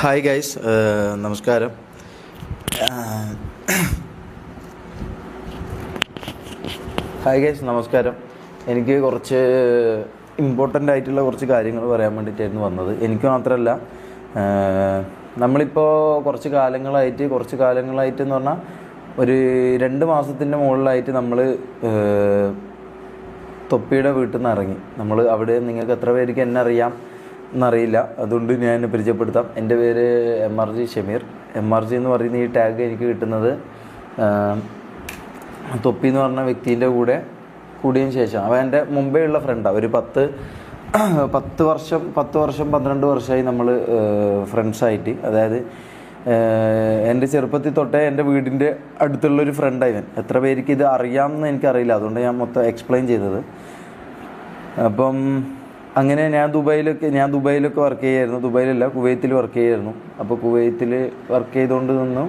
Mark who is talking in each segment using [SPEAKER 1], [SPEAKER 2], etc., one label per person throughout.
[SPEAKER 1] Hi guys, നമസ്കാരം. Hi guys, നമസ്കാരം. എനിക്ക് കുറച്ച് ഇമ്പോർട്ടൻ്റ് ആയിട്ടുള്ള കുറച്ച് കാര്യങ്ങൾ പറയാൻ വേണ്ടിയിട്ടായിരുന്നു വന്നത്. എനിക്ക് മാത്രമല്ല, നമ്മളിപ്പോൾ കുറച്ച് കാലങ്ങളായിട്ട് എന്ന് പറഞ്ഞാൽ ഒരു 2 മാസത്തിൻ്റെ മുകളിലായിട്ട് നമ്മൾ തൊപ്പിയുടെ വീട്ടിൽ നിന്ന് ഇറങ്ങി. നമ്മൾ അവിടെ നിങ്ങൾക്ക് എത്ര പേർക്ക് എന്നെ അറിയാം എന്നറിയില്ല, അതുകൊണ്ട് ഞാൻ എന്നെ പരിചയപ്പെടുത്താം. എൻ്റെ പേര് MRG ഷമീർ. MRG എന്ന് പറയുന്ന ഈ ടാഗ് എനിക്ക് കിട്ടുന്നത് തൊപ്പി എന്ന് പറഞ്ഞ വ്യക്തിൻ്റെ കൂടിയതിന് ശേഷം. അവൻ എൻ്റെ മുമ്പേ ഉള്ള ഫ്രണ്ടാണ്. ഒരു 10 വർഷം 12 വർഷമായി നമ്മൾ ഫ്രണ്ട്സായിട്ട്. അതായത് എൻ്റെ ചെറുപ്പത്തിൽ തൊട്ടേ എൻ്റെ വീടിൻ്റെ അടുത്തുള്ളൊരു ഫ്രണ്ടായി. എത്ര പേർക്ക് ഇത് അറിയാമെന്ന് എനിക്കറിയില്ല, അതുകൊണ്ട് ഞാൻ മൊത്തം എക്സ്പ്ലെയിൻ ചെയ്തത്. അപ്പം അങ്ങനെ ഞാൻ ദുബായിലൊക്കെ വർക്ക് ചെയ്യുമായിരുന്നു. ദുബായിലല്ല, കുവൈത്തിൽ വർക്ക് ചെയ്യുമായിരുന്നു. അപ്പോൾ കുവൈത്തിൽ വർക്ക് ചെയ്തുകൊണ്ട് നിന്നു.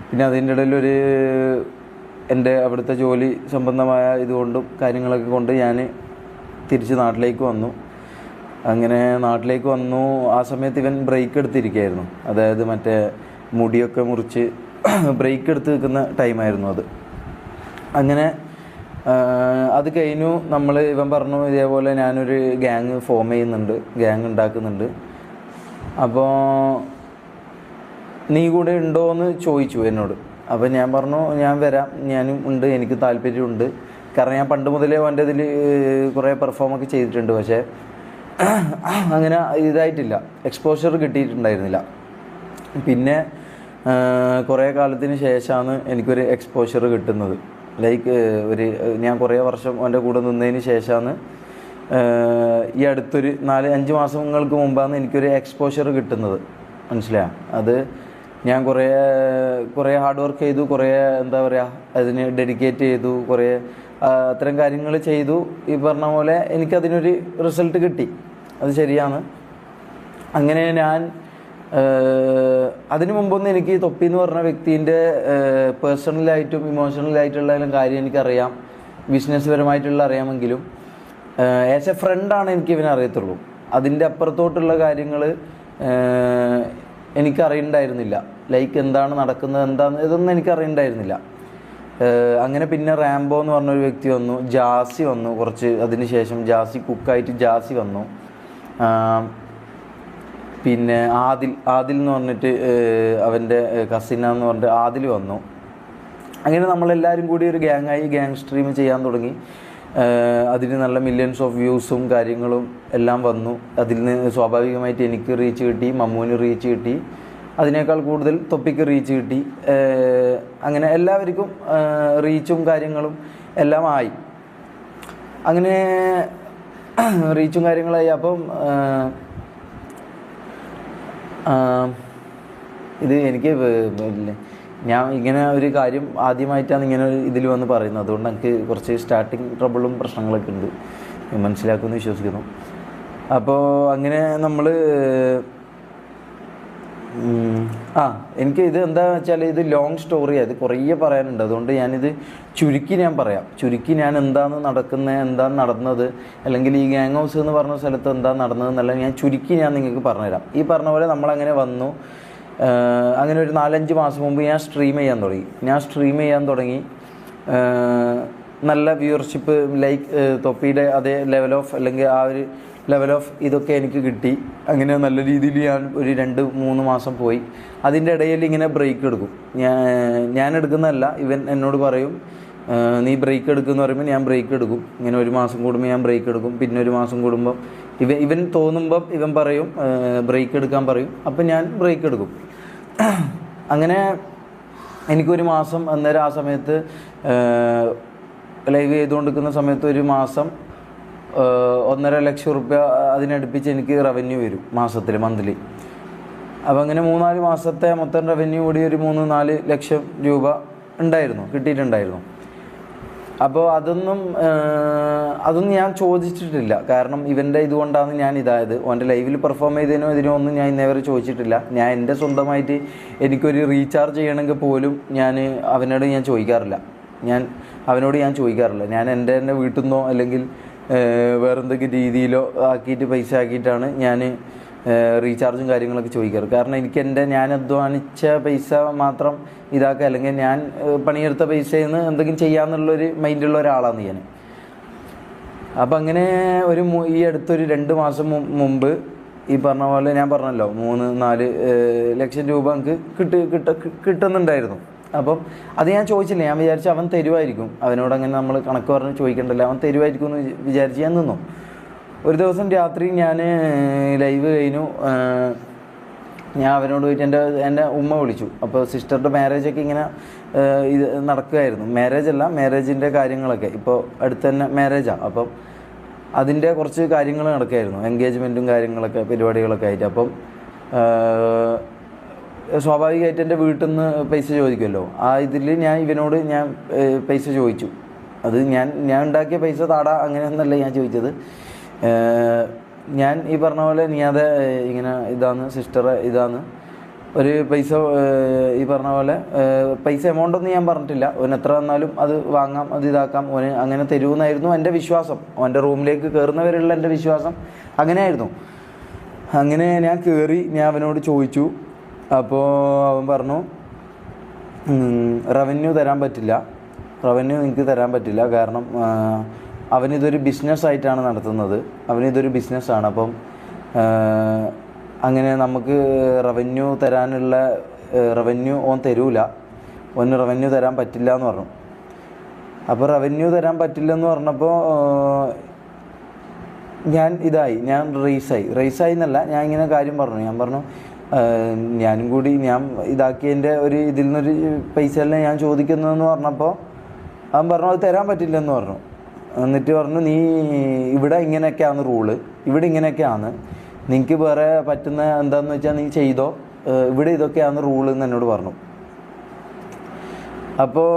[SPEAKER 1] പിന്നെ അതിൻ്റെ ഇടയിൽ എൻ്റെ അവിടുത്തെ ജോലി സംബന്ധമായ ഇതുകൊണ്ടും കാര്യങ്ങളൊക്കെ കൊണ്ട് ഞാൻ തിരിച്ച് നാട്ടിലേക്ക് വന്നു. അങ്ങനെ നാട്ടിലേക്ക് വന്നു. ആ സമയത്ത് ഇവൻ ബ്രേക്ക് എടുത്തിരിക്കുകയായിരുന്നു. അതായത് മറ്റേ മുടിയൊക്കെ മുറിച്ച് ബ്രേക്ക് എടുത്ത് നിൽക്കുന്ന ടൈമായിരുന്നു അത്. അങ്ങനെ അത് കഴിഞ്ഞു. ഇവൻ പറഞ്ഞു, ഇതേപോലെ ഞാനൊരു ഗ്യാങ് ഫോം ചെയ്യുന്നുണ്ട്, ഗ്യാങ് ഉണ്ടാക്കുന്നുണ്ട്, അപ്പോൾ നീ കൂടെ ഉണ്ടോ എന്ന് ചോദിച്ചു എന്നോട്. അപ്പോൾ ഞാൻ പറഞ്ഞു, ഞാൻ വരാം, ഞാനും ഉണ്ട്, എനിക്ക് താല്പര്യമുണ്ട്. കാരണം ഞാൻ പണ്ട് മുതലേ അവൻ്റെ ഇതിൽ കുറേ പെർഫോമൊക്കെ ചെയ്തിട്ടുണ്ട്. പക്ഷേ അങ്ങനെ ഇതായിട്ടില്ല, എക്സ്പോഷർ കിട്ടിയിട്ടുണ്ടായിരുന്നില്ല. പിന്നെ കുറേ കാലത്തിന് ശേഷമാണ് എനിക്കൊരു എക്സ്പോഷർ കിട്ടുന്നത്. ഞാൻ കുറേ വർഷം അവൻ്റെ കൂടെ നിന്നതിന് ശേഷമാണ് ഈ അടുത്തൊരു 4-5 മാസങ്ങൾക്ക് മുമ്പാണ് എനിക്കൊരു എക്സ്പോഷർ കിട്ടുന്നത്. മനസ്സിലായോ? അത് ഞാൻ കുറേ ഹാർഡ് വർക്ക് ചെയ്തു, കുറേ എന്താ പറയുക, അതിന് ഡെഡിക്കേറ്റ് ചെയ്തു, കുറേ അത്തരം കാര്യങ്ങൾ ചെയ്തു. ഈ പറഞ്ഞ പോലെ എനിക്കതിനൊരു റിസൾട്ട് കിട്ടി, അത് ശരിയാണ്. അങ്ങനെ ഞാൻ അതിനു മുമ്പൊന്നും എനിക്ക് തൊപ്പി എന്ന് പറഞ്ഞ വ്യക്തിൻ്റെ പേഴ്സണലായിട്ടും ഇമോഷണലായിട്ടുള്ള കാര്യം എനിക്കറിയാം, ബിസിനസ് പരമായിട്ടുള്ള അറിയാമെങ്കിലും ആസ് എ ഫ്രണ്ടാണ് എനിക്ക് ഇവനെ അറിയത്തുള്ളൂ. അതിൻ്റെ അപ്പുറത്തോട്ടുള്ള കാര്യങ്ങൾ എനിക്കറിയണ്ടായിരുന്നില്ല. എന്താണ് നടക്കുന്നത്, ഇതൊന്നും എനിക്കറിയണ്ടായിരുന്നില്ല. അങ്ങനെ പിന്നെ റാംബോ എന്ന് പറഞ്ഞൊരു വ്യക്തി വന്നു, ജാസി വന്നു. അതിന് ശേഷം കുക്കായിട്ട് ജാസി വന്നു. പിന്നെ ആദിൽ എന്ന് പറഞ്ഞിട്ട് അവൻ്റെ കസിനാന്ന് പറഞ്ഞിട്ട് ആദിൽ വന്നു. അങ്ങനെ നമ്മളെല്ലാവരും കൂടി ഒരു ഗ്യാങ് സ്ട്രീം ചെയ്യാൻ തുടങ്ങി. അതിന് നല്ല മില്യൺസ് ഓഫ് വ്യൂസും കാര്യങ്ങളും എല്ലാം വന്നു. അതിൽ നിന്ന് സ്വാഭാവികമായിട്ട് എനിക്ക് റീച്ച് കിട്ടി, മമ്മൂന് റീച്ച് കിട്ടി, അതിനേക്കാൾ കൂടുതൽ തൊപ്പിക്ക് റീച്ച് കിട്ടി. അങ്ങനെ എല്ലാവർക്കും റീച്ചും കാര്യങ്ങളും എല്ലാം ആയി. അങ്ങനെ റീച്ചും കാര്യങ്ങളായി. അപ്പം ഇത് എനിക്ക് ഞാൻ ഇങ്ങനെ ഒരു കാര്യം ആദ്യമായിട്ടാണ് ഇങ്ങനെ ഇതിൽ വന്ന് പറയുന്നത്. അതുകൊണ്ട് എനിക്ക് കുറച്ച് സ്റ്റാർട്ടിങ് ട്രബിളും പ്രശ്നങ്ങളൊക്കെ ഉണ്ട്, മനസ്സിലാക്കുമെന്ന് വിശ്വസിക്കുന്നു. അപ്പോൾ അങ്ങനെ നമ്മൾ എനിക്ക് ഇത് എന്താണെന്ന് വെച്ചാൽ ഇത് ലോങ് സ്റ്റോറിയാണ്, ഇത് കുറേ പറയാനുണ്ട്. അതുകൊണ്ട് ഞാനിത് ചുരുക്കി പറയാം. ഞാൻ എന്താണ് നടന്നത്, അല്ലെങ്കിൽ ഈ ഗ്യാങ് ഹൗസ് എന്ന് പറഞ്ഞ സ്ഥലത്ത് എന്താണ് നടന്നതെന്നല്ല ഞാൻ നിങ്ങൾക്ക് പറഞ്ഞുതരാം. ഈ പറഞ്ഞ പോലെ നമ്മളങ്ങനെ വന്നു. അങ്ങനെ ഒരു 4-5 മാസം മുമ്പ് ഞാൻ സ്ട്രീം ചെയ്യാൻ തുടങ്ങി. നല്ല വ്യൂവർഷിപ്പ്, തൊപ്പിയുടെ അതേ ലെവൽ ഓഫ്, അല്ലെങ്കിൽ ആ ഒരു ലെവൽ ഓഫ് ഇതൊക്കെ എനിക്ക് കിട്ടി. അങ്ങനെ നല്ല രീതിയിൽ ഞാൻ ഒരു 2-3 മാസം പോയി. അതിൻ്റെ ഇടയിൽ ഇങ്ങനെ ബ്രേക്ക് എടുക്കും. ഞാൻ എടുക്കുന്നതല്ല, ഇവൻ എന്നോട് പറയും, നീ ബ്രേക്ക് എടുക്കുമെന്ന് പറയുമ്പോൾ ഞാൻ ബ്രേക്ക് എടുക്കും. ഇങ്ങനെ 1 മാസം കൂടുമ്പോൾ ഞാൻ ബ്രേക്ക് എടുക്കും. പിന്നെ 1 മാസം കൂടുമ്പം ഇവൻ തോന്നുമ്പം ഇവൻ പറയും, ബ്രേക്ക് എടുക്കാൻ പറയും. അപ്പം ഞാൻ ബ്രേക്ക് എടുക്കും. അങ്ങനെ എനിക്കൊരു മാസം, അന്നേരം ആ സമയത്ത് ലൈവ് ചെയ്തുകൊണ്ടിരിക്കുന്ന സമയത്ത് ഒരു മാസം 1.5 ലക്ഷം റുപ്യ അതിനടുപ്പിച്ച് എനിക്ക് റവന്യൂ വരും മാസത്തിൽ, മന്ത്ലി. അപ്പം അങ്ങനെ 3-4 മാസത്തെ മൊത്തം റവന്യൂ കൂടി ഒരു 3-4 ലക്ഷം രൂപ കിട്ടിയിട്ടുണ്ടായിരുന്നു. അപ്പോൾ അതൊന്നും ഞാൻ ചോദിച്ചിട്ടില്ല. കാരണം ഇവൻ്റെ ഇതുകൊണ്ടാണ് ഞാൻ ഇതായത്. അവൻ്റെ ലൈവിൽ പെർഫോം ചെയ്തതിനോ ഇതിനോ ഒന്നും ഞാൻ ഇന്നേവരെ ചോദിച്ചിട്ടില്ല. ഞാൻ എൻ്റെ സ്വന്തമായിട്ട് എനിക്കൊരു റീചാർജ് ചെയ്യണമെങ്കിൽ പോലും അവനോട് ഞാൻ ചോദിക്കാറില്ല. ഞാൻ എൻ്റെ വീട്ടിൽ നിന്നോ അല്ലെങ്കിൽ വേറെന്തൊക്കെ രീതിയിലോ ആക്കിയിട്ട് പൈസ ആക്കിയിട്ടാണ് ഞാൻ റീചാർജും കാര്യങ്ങളൊക്കെ ചോദിക്കാറ്. കാരണം എനിക്ക് ഞാൻ അധ്വാനിച്ച പൈസ മാത്രം ഇതാക്കുക, അല്ലെങ്കിൽ ഞാൻ പണിയെടുത്ത പൈസയിൽ നിന്ന് എന്തെങ്കിലും ചെയ്യാമെന്നുള്ളൊരു മൈൻഡുള്ള ഒരാളാണ് ഞാൻ. അപ്പം അങ്ങനെ ഈ അടുത്തൊരു 2 മാസം മുമ്പ് ഈ പറഞ്ഞ പോലെ ഞാൻ പറഞ്ഞല്ലോ 3-4 ലക്ഷം രൂപ എനിക്ക് കിട്ടുന്നുണ്ടായിരുന്നു. അപ്പം അത് ഞാൻ ചോദിച്ചില്ല. ഞാൻ വിചാരിച്ചു അവൻ തരുമായിരിക്കും, അവനോട് അങ്ങനെ നമ്മൾ കണക്ക് പറഞ്ഞ് ചോദിക്കണ്ടല്ലോ, അവൻ തരുമായിരിക്കും എന്ന് വിചാരിച്ച് ഞാൻ നിന്നു. ഒരു ദിവസം രാത്രി ഞാൻ ലൈവ് കഴിഞ്ഞു, ഞാൻ അവനോട് പോയിട്ട് എൻ്റെ ഉമ്മ വിളിച്ചു. അപ്പോൾ സിസ്റ്ററുടെ മാരേജൊക്കെ ഇങ്ങനെ ഇത് നടക്കുകയായിരുന്നു. മാരേജിൻ്റെ കാര്യങ്ങളൊക്കെ ഇപ്പോൾ അടുത്ത് തന്നെ മാരേജാണ്. അപ്പം അതിൻ്റെ കുറച്ച് കാര്യങ്ങൾ നടക്കുകയായിരുന്നു, എൻഗേജ്മെൻറ്റും കാര്യങ്ങളൊക്കെ പരിപാടികളൊക്കെ ആയിട്ട്. അപ്പം സ്വാഭാവികമായിട്ട് എൻ്റെ വീട്ടിൽ നിന്ന് പൈസ ചോദിക്കുമല്ലോ. ആ ഇതിൽ ഇവനോട് ഞാൻ പൈസ ചോദിച്ചു. അത് ഞാൻ ഉണ്ടാക്കിയ പൈസ താടാ അങ്ങനെയൊന്നല്ല ഞാൻ ചോദിച്ചത്. ഞാൻ ഈ പറഞ്ഞ പോലെ നീ അത് ഇങ്ങനെ ഇതാന്ന് സിസ്റ്ററെ ഇതാന്ന് ഒരു പൈസ ഈ പറഞ്ഞ പോലെ പൈസ എമൗണ്ടൊന്നും ഞാൻ പറഞ്ഞിട്ടില്ല. ഓൻ എത്ര വന്നാലും അത് വാങ്ങാം, അത് ഇതാക്കാം, ഓന് അങ്ങനെ തരുമെന്നായിരുന്നു എൻ്റെ വിശ്വാസം. ഓൻ്റെ റൂമിലേക്ക് കയറുന്നവരുള്ള എൻ്റെ വിശ്വാസം അങ്ങനെയായിരുന്നു. അങ്ങനെ ഞാൻ കയറി, ഞാൻ അവനോട് ചോദിച്ചു. അപ്പോൾ അവൻ പറഞ്ഞു റവന്യൂ എനിക്ക് തരാൻ പറ്റില്ല. കാരണം അവനിതൊരു ബിസിനസ്സായിട്ടാണ് നടത്തുന്നത്, അവനിതൊരു ബിസിനസ്സാണ്. അപ്പം അങ്ങനെ നമുക്ക് റവന്യൂ തരാനുള്ള റവന്യൂ ഓൻ തരൂല, ഓന് റവന്യൂ തരാൻ പറ്റില്ല എന്ന് പറഞ്ഞു. അപ്പോൾ റവന്യൂ തരാൻ പറ്റില്ലെന്ന് പറഞ്ഞപ്പോൾ ഞാൻ റേസായി എന്നല്ല, ഞാൻ ഇങ്ങനെ കാര്യം പറഞ്ഞു. ഞാൻ പറഞ്ഞു ഞാനും കൂടി ഞാൻ ഇതാക്കിയതിൻ്റെ ഇതിൽ നിന്നൊരു പൈസ അല്ല ഞാൻ ചോദിക്കുന്നതെന്ന് പറഞ്ഞപ്പോൾ അവൻ പറഞ്ഞു അത് തരാൻ പറ്റില്ലെന്ന് പറഞ്ഞു. എന്നിട്ട് പറഞ്ഞു നീ ഇവിടെ ഇങ്ങനെയൊക്കെയാണ് റൂള്, ഇവിടെ ഇങ്ങനെയൊക്കെയാണ്, നിനക്ക് വേറെ പറ്റുന്ന എന്താണെന്ന് വെച്ചാൽ നീ ചെയ്തോ, ഇവിടെ ഇതൊക്കെയാണ് റൂള് എന്ന് എന്നോട് പറഞ്ഞു. അപ്പോൾ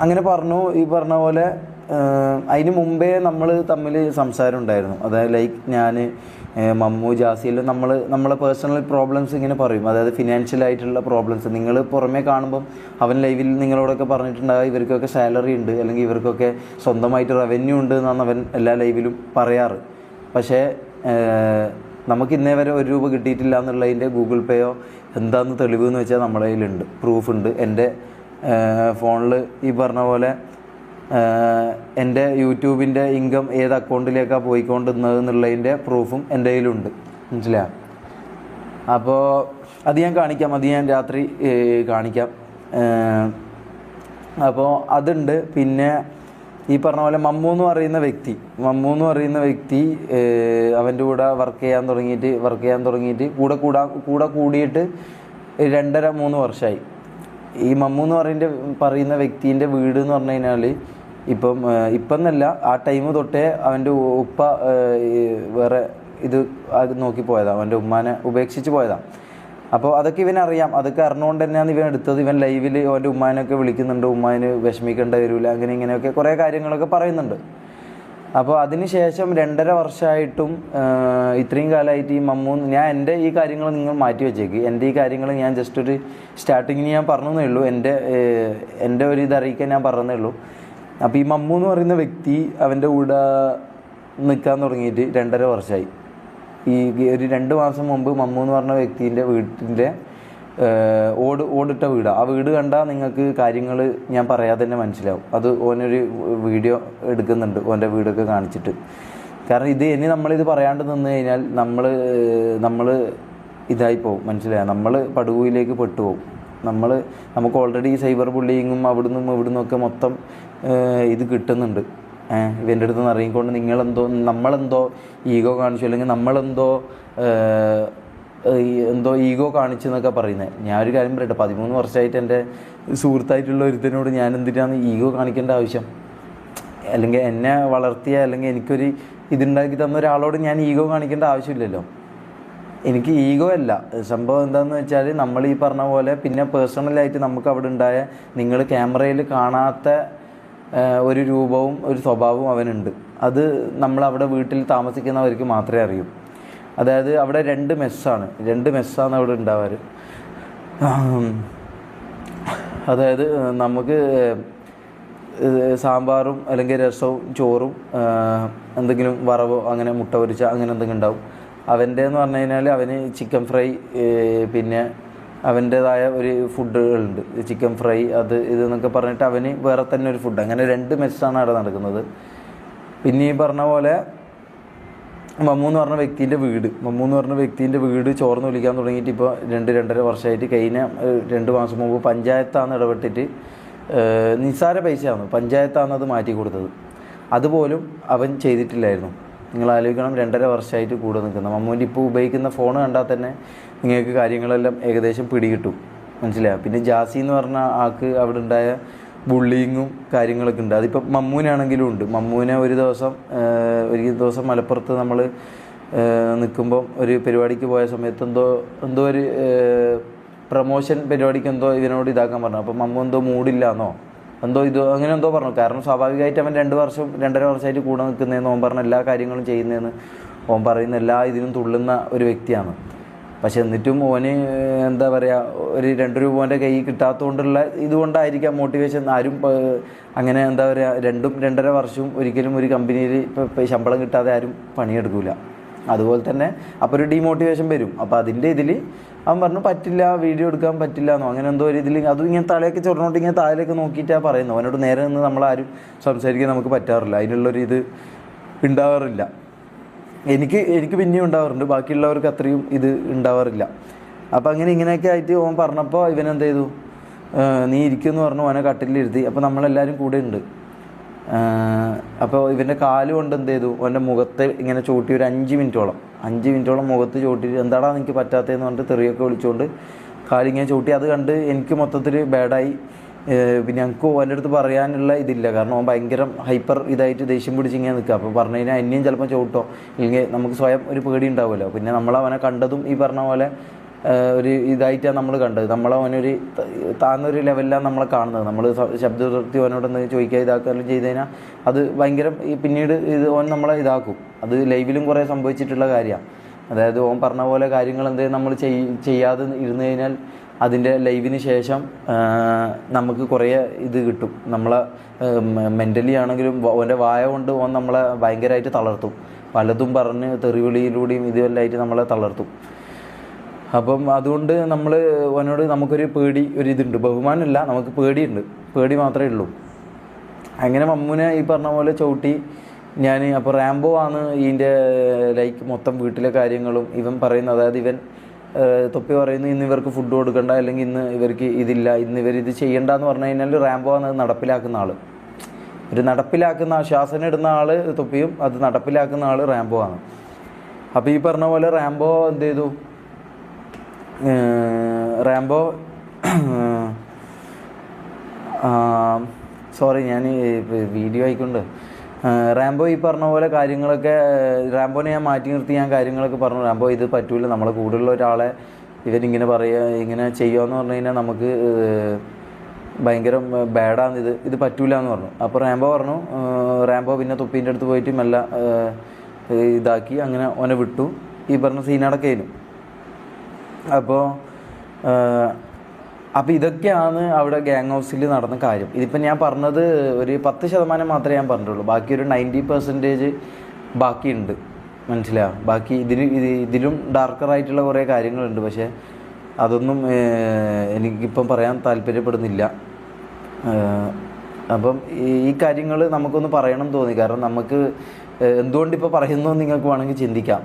[SPEAKER 1] അങ്ങനെ പറഞ്ഞു. ഈ പറഞ്ഞ പോലെ അതിന് മുമ്പേ നമ്മൾ തമ്മിൽ സംസാരം ഉണ്ടായിരുന്നു. അതായത് ലൈക്ക് ഞാൻ മമ്മു ജാസിയെല്ലാം നമ്മളെ പേഴ്സണൽ പ്രോബ്ലംസ് ഇങ്ങനെ പറയും. അതായത് ഫിനാൻഷ്യലായിട്ടുള്ള പ്രോബ്ലംസ് നിങ്ങൾ പുറമേ കാണുമ്പം അവൻ ലൈവിൽ നിങ്ങളോടൊക്കെ പറഞ്ഞിട്ടുണ്ടാകും ഇവർക്കൊക്കെ സാലറി ഉണ്ട്, അല്ലെങ്കിൽ ഇവർക്കൊക്കെ സ്വന്തമായിട്ട് റവന്യൂ ഉണ്ട് എന്നാണ് അവൻ എല്ലാ ലൈവിലും പറയാറ്. പക്ഷേ നമുക്ക് ഇന്നേ വരെ 1 രൂപ കിട്ടിയിട്ടില്ല എന്നുള്ളതിൻ്റെ ഗൂഗിൾ പേയോ എന്താണെന്ന് തെളിവ് എന്ന് വെച്ചാൽ നമ്മുടെ കയ്യിലുണ്ട്, പ്രൂഫുണ്ട്. എൻ്റെ ഫോണിൽ ഈ പറഞ്ഞ പോലെ എൻ്റെ യൂട്യൂബിൻ്റെ ഇൻകം ഏത് അക്കൗണ്ടിലേക്കാണ് പോയിക്കൊണ്ടിരുന്നത് എന്നുള്ളതിൻ്റെ പ്രൂഫും എൻ്റെ കയ്യിലുണ്ട്, മനസ്സിലായോ? അപ്പോൾ അത് ഞാൻ കാണിക്കാം, അത് ഞാൻ രാത്രി കാണിക്കാം. അപ്പോൾ അതുണ്ട്. പിന്നെ ഈ പറഞ്ഞ പോലെ മമ്മു എന്ന് പറയുന്ന വ്യക്തി അവൻ്റെ കൂടെ വർക്ക് ചെയ്യാൻ തുടങ്ങിയിട്ട് കൂടെ കൂടിയിട്ട് 2.5-3 വർഷമായി. ഈ മമ്മു എന്ന് പറയുന്ന വ്യക്തിൻ്റെ വീട് എന്ന് പറഞ്ഞു കഴിഞ്ഞാൽ ഇപ്പം എന്നല്ല, ആ ടൈം തൊട്ടേ അവൻ്റെ ഉപ്പ വേറെ അത് നോക്കി പോയതാണ്, അവൻ്റെ ഉമ്മാനെ ഉപേക്ഷിച്ച് പോയതാണ്. അപ്പോൾ അതൊക്കെ ഇവനറിയാം, അതൊക്കെ അറിഞ്ഞുകൊണ്ട് തന്നെയാണ് ഇവൻ എടുത്തത്. ഇവൻ ലൈവിൽ അവൻ്റെ ഉമ്മാനൊക്കെ വിളിക്കുന്നുണ്ട്, ഉമ്മാന് വിഷമിക്കേണ്ട വരില്ല, അങ്ങനെ ഇങ്ങനെയൊക്കെ കുറേ കാര്യങ്ങളൊക്കെ പറയുന്നുണ്ട്. അപ്പോൾ അതിന് ശേഷം 2.5 വർഷമായിട്ടും ഇത്രയും കാലമായിട്ട് ഈ മമ്മൂ, ഞാൻ എൻ്റെ ഈ കാര്യങ്ങൾ നിങ്ങൾ മാറ്റി വെച്ചേക്ക്. എൻ്റെ ഈ കാര്യങ്ങൾ ഞാൻ ജസ്റ്റ് ഒരു സ്റ്റാർട്ടിങ്ങിന് ഞാൻ പറഞ്ഞതേ ഉള്ളൂ, എൻ്റെ ഒരു ഇതറിയിക്കാൻ ഞാൻ പറഞ്ഞതേ ഉള്ളൂ. അപ്പോൾ ഈ മമ്മൂ എന്ന് പറയുന്ന വ്യക്തി അവൻ്റെ കൂടെ നിൽക്കാൻ തുടങ്ങിയിട്ട് 2.5 വർഷമായി. ഈ ഒരു 2 മാസം മുമ്പ് മമ്മൂ എന്ന് പറഞ്ഞ വ്യക്തിൻ്റെ വീട്ടിൻ്റെ ഓടിട്ട വീടാണ്. ആ വീട് കണ്ടാൽ നിങ്ങൾക്ക് കാര്യങ്ങൾ ഞാൻ പറയാതെ തന്നെ മനസ്സിലാവും. അത് ഓനൊരു വീഡിയോ എടുക്കുന്നുണ്ട് ഓൻ്റെ വീടൊക്കെ കാണിച്ചിട്ട്. കാരണം ഇനി നമ്മളിത് പറയാണ്ട് നിന്ന് കഴിഞ്ഞാൽ നമ്മൾ ഇതായിപ്പോവും, മനസ്സിലായോ? നമ്മൾ പടുകുയിലേക്ക് പെട്ടുപോകും. നമുക്ക് ഓൾറെഡി സൈബർ ബുള്ളിങ്ങും ഇവിടുന്നൊക്കെ മൊത്തം ഇത് കിട്ടുന്നുണ്ട്. ഇവൻ്റെ അടുത്ത് നിന്ന് ഇറങ്ങിക്കൊണ്ട് നമ്മളെന്തോ ഈഗോ കാണിച്ചു, അല്ലെങ്കിൽ എന്തോ ഈഗോ കാണിച്ചു എന്നൊക്കെ പറയുന്നത്. ഞാനൊരു കാര്യം പറയട്ടെ, 13 വർഷമായിട്ട് എൻ്റെ സുഹൃത്തായിട്ടുള്ള ഒരുത്തനോട് ഞാൻ എന്തിനാണ് ഈഗോ കാണിക്കേണ്ട ആവശ്യം? അല്ലെങ്കിൽ എന്നെ വളർത്തിയ, അല്ലെങ്കിൽ എനിക്കൊരു ഇതുണ്ടാക്കി തന്ന ഒരാളോട് ഞാൻ ഈഗോ കാണിക്കേണ്ട ആവശ്യമില്ലല്ലോ. എനിക്ക് ഈഗോ അല്ല സംഭവം. എന്താണെന്ന് വെച്ചാൽ നമ്മൾ ഈ പറഞ്ഞ പോലെ പിന്നെ പേഴ്സണലായിട്ട് നമുക്ക് അവിടെ ഉണ്ടായ നിങ്ങൾ ക്യാമറയിൽ കാണാത്ത ഒരു രൂപവും ഒരു സ്വഭാവവും അവനുണ്ട്. അത് നമ്മളവിടെ വീട്ടിൽ താമസിക്കുന്നവർക്ക് മാത്രമേ അറിയൂ. അതായത് അവിടെ 2 മെസ്സാണ് അവിടെ ഉണ്ടാവാറ്. അതായത് നമുക്ക് സാമ്പാറും അല്ലെങ്കിൽ രസവും ചോറും എന്തെങ്കിലും വറവോ അങ്ങനെ മുട്ട പൊരിച്ച അങ്ങനെ എന്തെങ്കിലും ഉണ്ടാവും. അവൻ്റെ എന്ന് പറഞ്ഞു കഴിഞ്ഞാൽ അവന് ചിക്കൻ ഫ്രൈ, പിന്നെ അവൻ്റേതായ ഒരു ഫുഡുകളുണ്ട്, ചിക്കൻ ഫ്രൈ അത് ഇതെന്നൊക്കെ പറഞ്ഞിട്ട് അവന് വേറെ തന്നെ ഒരു ഫുഡ്. അങ്ങനെ 2 മെസ്സാണ് അവിടെ നടക്കുന്നത്. പിന്നെ ഈ പറഞ്ഞ പോലെ മമ്മൂ എന്ന് പറഞ്ഞ വ്യക്തിൻ്റെ വീട് ചോർന്ന് വിളിക്കാൻ തുടങ്ങിയിട്ട് ഇപ്പോൾ 2-2.5 വർഷമായിട്ട്. കഴിഞ്ഞ 2 മാസം മുമ്പ് പഞ്ചായത്താണ് ഇടപെട്ടിട്ട്, നിസ്സാര പൈസയാണ് പഞ്ചായത്താണ് അത് മാറ്റി കൊടുത്തത്. അതുപോലും അവൻ ചെയ്തിട്ടില്ലായിരുന്നു. നിങ്ങൾ ആലോചിക്കണം, 2.5 വർഷമായിട്ട് കൂടെ നിൽക്കുന്ന മമ്മൂൻ്റെ ഇപ്പോൾ ഉപയോഗിക്കുന്ന ഫോൺ കണ്ടാൽ തന്നെ നിങ്ങൾക്ക് കാര്യങ്ങളെല്ലാം ഏകദേശം പിടികിട്ടും, മനസ്സിലായോ. പിന്നെ ജാസി എന്ന് പറഞ്ഞ ആൾക്ക് അവിടെ ഉണ്ടായ ബുള്ളിങ്ങും കാര്യങ്ങളൊക്കെ ഉണ്ട്. അതിപ്പോൾ മമ്മൂനാണെങ്കിലും ഉണ്ട്. മമ്മൂനെ ഒരു ദിവസം മലപ്പുറത്ത് നമ്മൾ നിൽക്കുമ്പം ഒരു പരിപാടിക്ക് പോയ സമയത്ത് എന്തോ ഒരു പ്രമോഷൻ പരിപാടിക്ക് ഇതിനോട് ഇതാക്കാൻ പറഞ്ഞു. അപ്പോൾ മമ്മൂ മൂടില്ലാന്നോ അങ്ങനെ പറഞ്ഞു. കാരണം സ്വാഭാവികമായിട്ട് അവൻ 2-2.5 വർഷമായിട്ട് കൂടെ നിൽക്കുന്നതെന്ന് ഓൻ പറഞ്ഞ എല്ലാ കാര്യങ്ങളും ചെയ്യുന്നതെന്ന് ഓൻ പറയുന്ന എല്ലാ ഇതിനും തുള്ളുന്ന ഒരു വ്യക്തിയാണ്. പക്ഷെ എന്നിട്ടും ഓന് എന്താ പറയുക, ഒരു 2 രൂപേൻ്റെ കൈ കിട്ടാത്തതുകൊണ്ടുള്ള ഇതുകൊണ്ടായിരിക്കാം മോട്ടിവേഷൻ. ആരും അങ്ങനെ എന്താ പറയുക, 2-2.5 വർഷവും ഒരിക്കലും ഒരു കമ്പനിയിൽ ഇപ്പോൾ ശമ്പളം കിട്ടാതെ ആരും പണിയെടുക്കില്ല. അതുപോലെ തന്നെ അപ്പോൾ ഒരു ഡീമോട്ടിവേഷൻ വരും. അപ്പോൾ അതിൻ്റെ ഇതിൽ അവൻ പറഞ്ഞു പറ്റില്ല, വീഡിയോ എടുക്കാൻ പറ്റില്ല എന്നോ അങ്ങനെ എന്തോ ഒരു ഇതിൽ. അതും ഇങ്ങനെ തലയൊക്കെ ചൊറന്നോട്ട് ഇങ്ങനെ താഴേക്ക് നോക്കിയിട്ടാണ് പറയുന്നത്. അവനോട് നേരെ നിന്ന് നമ്മളാരും സംസാരിക്കാൻ നമുക്ക് പറ്റാറില്ല, അതിനുള്ളൊരു ഇത് ഉണ്ടാവാറില്ല. എനിക്ക് പിന്നെയും ഉണ്ടാവാറുണ്ട്, ബാക്കിയുള്ളവർക്ക് അത്രയും ഇത് ഉണ്ടാവാറില്ല. അപ്പോൾ ഇങ്ങനെയൊക്കെ ആയിട്ട് ഓൻ പറഞ്ഞപ്പോൾ ഇവനെന്ത് ചെയ്തു, നീ ഇരിക്കുമെന്ന് പറഞ്ഞു. ഓനെ കട്ടിലിരുത്തി. അപ്പോൾ നമ്മളെല്ലാവരും കൂടെ ഉണ്ട്. അപ്പോൾ ഇവൻ്റെ കാല് കൊണ്ട് എന്ത് ചെയ്തു, ഓൻ്റെ മുഖത്ത് ഇങ്ങനെ ചൂട്ടി ഒരു 5 മിനിറ്റോളം മുഖത്ത് ചൂട്ടിയിട്ട് എന്താടാ എനിക്ക് പറ്റാത്തതെന്ന് പറഞ്ഞിട്ട് തെറിയൊക്കെ വിളിച്ചുകൊണ്ട് കാലിങ്ങനെ ചൂട്ടി. അത് കണ്ട് എനിക്ക് മൊത്തത്തിൽ ബാഡായി. പിന്നെ ഞങ്ങൾക്ക് ഓൻ്റെ അടുത്ത് പറയാനുള്ള ഇതില്ല, കാരണം ഓൻ ഭയങ്കര ഹൈപ്പർ ഇതായിട്ട് ദേഷ്യം പിടിച്ചിങ്ങനെ നിൽക്കുക. അപ്പോൾ പറഞ്ഞു കഴിഞ്ഞാൽ എന്നെയും ചിലപ്പോൾ ചവിട്ടോ, ഇല്ലെങ്കിൽ നമുക്ക് സ്വയം ഒരു പേടി ഉണ്ടാവുമല്ലോ. പിന്നെ നമ്മളവനെ കണ്ടതും ഈ പറഞ്ഞ പോലെ ഒരു ഇതായിട്ടാണ് നമ്മൾ കണ്ടത്. നമ്മളവനൊരു താഴ്ന്നൊരു ലെവലിലാണ് നമ്മളെ കാണുന്നത്. നമ്മൾ ശബ്ദ ഉയർത്തി അവനോടൊന്ന് ചോദിക്കുക ഇതാക്കുകയെല്ലാം ചെയ്ത് കഴിഞ്ഞാൽ അത് ഭയങ്കര പിന്നീട് ഓൻ നമ്മളെ ഇതാക്കും. അത് ലൈവിലും കുറേ സംഭവിച്ചിട്ടുള്ള കാര്യമാണ്. അതായത് ഓൻ പറഞ്ഞ പോലെ കാര്യങ്ങൾ എന്തെങ്കിലും നമ്മൾ ചെയ്യാതെ ഇരുന്ന് കഴിഞ്ഞാൽ അതിൻ്റെ ലൈവിന് ശേഷം നമുക്ക് കുറേ ഇത് കിട്ടും. നമ്മളെ മെൻ്റലി ആണെങ്കിലും ഓൻ്റെ വായ കൊണ്ട് ഓൻ നമ്മളെ ഭയങ്കരമായിട്ട് തളർത്തും. പലതും പറഞ്ഞ് തെറിവിളിയിലൂടെയും ഇതുമെല്ലാമായിട്ട് നമ്മളെ തളർത്തും. അപ്പം അതുകൊണ്ട് ഓനോട് നമുക്കൊരു പേടി, ഒരിതുണ്ട്. ബഹുമാനമില്ല, നമുക്ക് പേടിയുണ്ട്. പേടി മാത്രമേ ഉള്ളൂ. അങ്ങനെ മമ്മൂനെ ഈ പറഞ്ഞ പോലെ ചവിട്ടി ഞാൻ. അപ്പോൾ റാംബോ ആണ് ഇതിൻ്റെ മൊത്തം വീട്ടിലെ കാര്യങ്ങളും ഇവൻ പറയുന്നത്. അതായത് ഇവൻ തൊപ്പി പറയുന്നു ഇന്ന് ഇവർക്ക് ഫുഡ് കൊടുക്കണ്ട, അല്ലെങ്കിൽ ഇന്ന് ഇവർക്ക് ഇതില്ല, ഇന്ന് ഇവരിത് ചെയ്യണ്ട എന്ന് പറഞ്ഞു കഴിഞ്ഞാൽ റാംബോ ആണ് നടപ്പിലാക്കുന്ന ആൾ. നടപ്പിലാക്കുന്ന ശ്വാസന ഇടുന്ന ആൾ തൊപ്പിയും, അത് നടപ്പിലാക്കുന്ന ആൾ റാംബോ ആണ്. അപ്പോൾ ഈ പറഞ്ഞ പോലെ റാംബോ എന്ത് ചെയ്തു, സോറി ഞാൻ വീഡിയോ ആയിക്കൊണ്ട് റാംബോ ഈ പറഞ്ഞ പോലെ കാര്യങ്ങളൊക്കെ റാംബോനെ ഞാൻ മാറ്റി നിർത്തി ഞാൻ കാര്യങ്ങളൊക്കെ പറഞ്ഞു. റാംബോ ഇത് പറ്റൂല, നമ്മളെ കൂടുതലുള്ള ഒരാളെ ഇവരിങ്ങനെ പറയുക ഇങ്ങനെ ചെയ്യുകയെന്ന് പറഞ്ഞു കഴിഞ്ഞാൽ നമുക്ക് ഭയങ്കര ബാഡാണ്, ഇത് പറ്റൂല എന്ന് പറഞ്ഞു. അപ്പോൾ റാംബോ പിന്നെ തൊപ്പീൻ്റെ അടുത്ത് പോയിട്ട് മെല്ലെ ഇതാക്കി അങ്ങനെ ഓനെ വിട്ടു. ഈ പറഞ്ഞ സീനടക്കേനു. അപ്പോൾ ഇതൊക്കെയാണ് അവിടെ ഗ്യാങ് ഹൗസിൽ നടന്ന കാര്യം. ഇതിപ്പോൾ ഞാൻ പറഞ്ഞത് ഒരു 10% മാത്രമേ ഞാൻ പറഞ്ഞിട്ടുള്ളൂ. ബാക്കി ഒരു 90% ബാക്കിയുണ്ട്, മനസ്സിലായോ. ബാക്കി ഇതിലും ഡാർക്കറായിട്ടുള്ള കുറേ കാര്യങ്ങളുണ്ട്. പക്ഷേ അതൊന്നും എനിക്കിപ്പം പറയാൻ താല്പര്യപ്പെടുന്നില്ല. അപ്പം ഈ കാര്യങ്ങൾ നമുക്കൊന്ന് പറയണം തോന്നി. കാരണം നമുക്ക് എന്തുകൊണ്ടിപ്പോൾ പറയുന്നു നിങ്ങൾക്ക് വേണമെങ്കിൽ ചിന്തിക്കാം.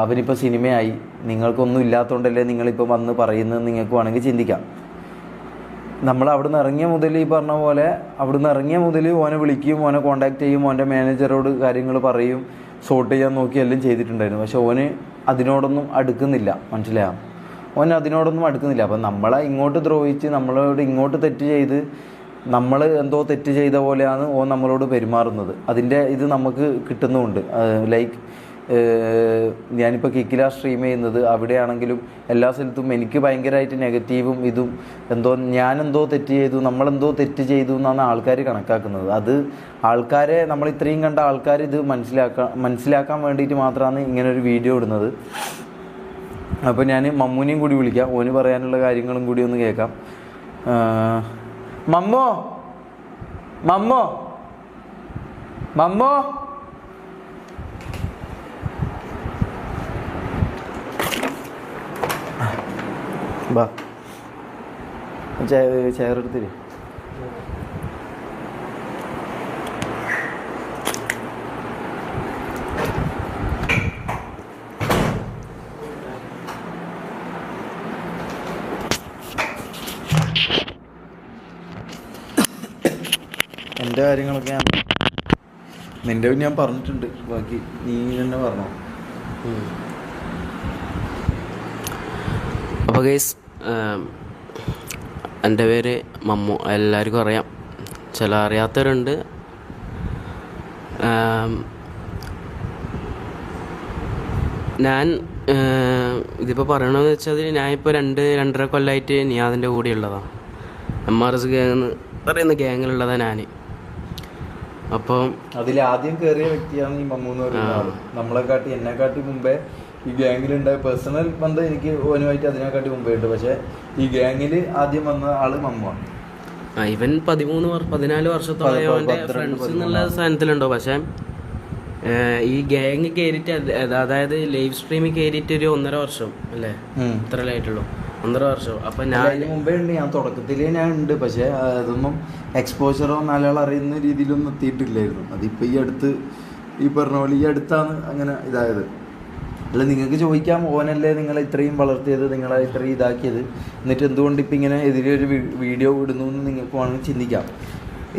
[SPEAKER 1] അവനിപ്പോൾ സിനിമയായി, നിങ്ങൾക്കൊന്നും ഇല്ലാത്തതുകൊണ്ടല്ലേ നിങ്ങളിപ്പോൾ വന്ന് പറയുന്നത് നിങ്ങൾക്ക് വേണമെങ്കിൽ ചിന്തിക്കാം. നമ്മൾ അവിടുന്ന് ഇറങ്ങിയ മുതൽ ഈ പറഞ്ഞ പോലെ ഓനെ വിളിക്കും, ഓനെ കോൺടാക്ട് ചെയ്യും, ഓൻ്റെ മാനേജറോട് കാര്യങ്ങൾ പറയും, സോർട്ട് ചെയ്യാൻ നോക്കി എല്ലാം ചെയ്തിട്ടുണ്ടായിരുന്നു. പക്ഷെ ഓന് അതിനോടൊന്നും അടുക്കുന്നില്ല, മനസ്സിലായോ. അതിനോടൊന്നും അടുക്കുന്നില്ല. അപ്പം നമ്മളെ ഇങ്ങോട്ട് ദ്രോഹിച്ച് നമ്മളോട് ഇങ്ങോട്ട് തെറ്റ് ചെയ്ത് നമ്മൾ എന്തോ തെറ്റ് ചെയ്ത പോലെയാണ് നമ്മളോട് പെരുമാറുന്നത്. അതിൻ്റെ ഇത് നമുക്ക് കിട്ടുന്നുമുണ്ട്. ഞാനിപ്പോൾ കിക്കില സ്ട്രീം ചെയ്യുന്നത്, അവിടെയാണെങ്കിലും എല്ലാ സ്ഥലത്തും എനിക്ക് ഭയങ്കരമായിട്ട് നെഗറ്റീവും ഇതും ഞാനെന്തോ തെറ്റ് ചെയ്തു, നമ്മളെന്തോ തെറ്റ് ചെയ്തു എന്നാണ് ആൾക്കാർ കണക്കാക്കുന്നത്. അത് ആൾക്കാരെ നമ്മൾ ഇത്രയും കണ്ട ആൾക്കാർ ഇത് മനസ്സിലാക്കാൻ വേണ്ടിയിട്ട് മാത്രമാണ് ഇങ്ങനൊരു വീഡിയോ ഇടുന്നത്. അപ്പോൾ ഞാൻ മമ്മൂനെയും കൂടി വിളിക്കാം, ഓന് പറയാനുള്ള കാര്യങ്ങളും കൂടി ഒന്ന് കേൾക്കാം. മമ്മോ മമ്മോ മമ്മോ ബാ ചെയറെടുത്തിരി. എൻ്റെ കാര്യങ്ങളൊക്കെ നിൻ്റെ ഞാൻ പറഞ്ഞിട്ടുണ്ട്, ബാക്കി നീ തന്നെ പറഞ്ഞോ.
[SPEAKER 2] അപ്പോൾ ഗൈസ്, എൻ്റെ പേര് മമ്മു, എല്ലാവർക്കും അറിയാം, ചില അറിയാത്തവരുണ്ട്. ഞാൻ ഇതിപ്പോൾ പറയണമെന്ന് വെച്ചാൽ ഞാനിപ്പോൾ 2-2.5 കൊല്ലമായിട്ട് നിയാദിൻ്റെ കൂടെ ഉള്ളതാണ്. MRS ഗ്യാങ് എന്ന് പറയുന്ന ഗ്യാങ്ങിലുള്ളതാണ് ഞാൻ. അപ്പം
[SPEAKER 1] അതിലാദ്യം കയറിയ വ്യക്തിയാണ് ഈ മമ്മു എന്ന് പറയുന്നത്. നമ്മളെക്കാട്ടി എന്നെക്കാട്ടി മുമ്പേ ഈ ഗ്യാങ്ങിലുണ്ടായ പേഴ്സണൽ ബന്ധം എനിക്ക് ഓനുമായിട്ട് അതിനെക്കാട്ടി മുമ്പേ ഉണ്ട്. പക്ഷേ ഈ ഗ്യാങ്ങിൽ ആദ്യം വന്ന ആള് മമ്മുവാണ്.
[SPEAKER 2] ഇവൻ 13-14 വർഷത്തോളം അവൻ്റെ ഫ്രണ്ട്സ് എന്നുള്ള സ്ഥാനത്തിലുണ്ടോ. പക്ഷേ ഈ ഗ്യാങ് കയറിയിട്ട്, അതായത് ലൈവ് സ്ട്രീമിൽ കയറിയിട്ട് ഒരു 1.5 വർഷം അല്ലേ, ഇത്രയല്ലേ ആയിട്ടുള്ളൂ, 1.5 വർഷം. അപ്പം ഞാൻ
[SPEAKER 1] അതിന് മുമ്പേ ഉണ്ട്, ഞാൻ തുടക്കത്തിലേ ഞാൻ ഉണ്ട്. പക്ഷേ അതൊന്നും എക്സ്പോഷറോ നാലാൾ അറിയുന്ന രീതിയിലൊന്നും എത്തിയിട്ടില്ലായിരുന്നു. അതിപ്പോൾ ഈ അടുത്ത് ഈ പറഞ്ഞ പോലെ ഈ അടുത്താണ് അങ്ങനെ ഇതായത്. അല്ല, നിങ്ങൾക്ക് ചോദിക്കാം, ഓനല്ലേ നിങ്ങളെ ഇത്രയും വളർത്തിയത്, നിങ്ങളെ ഇത്രയും ഇതാക്കിയത്, എന്നിട്ട് എന്തുകൊണ്ട് ഇപ്പം ഇങ്ങനെ എതിരെ ഒരു വീഡിയോ ഇടുന്നു എന്ന് നിങ്ങൾക്ക് വേണമെങ്കിൽ ചിന്തിക്കാം.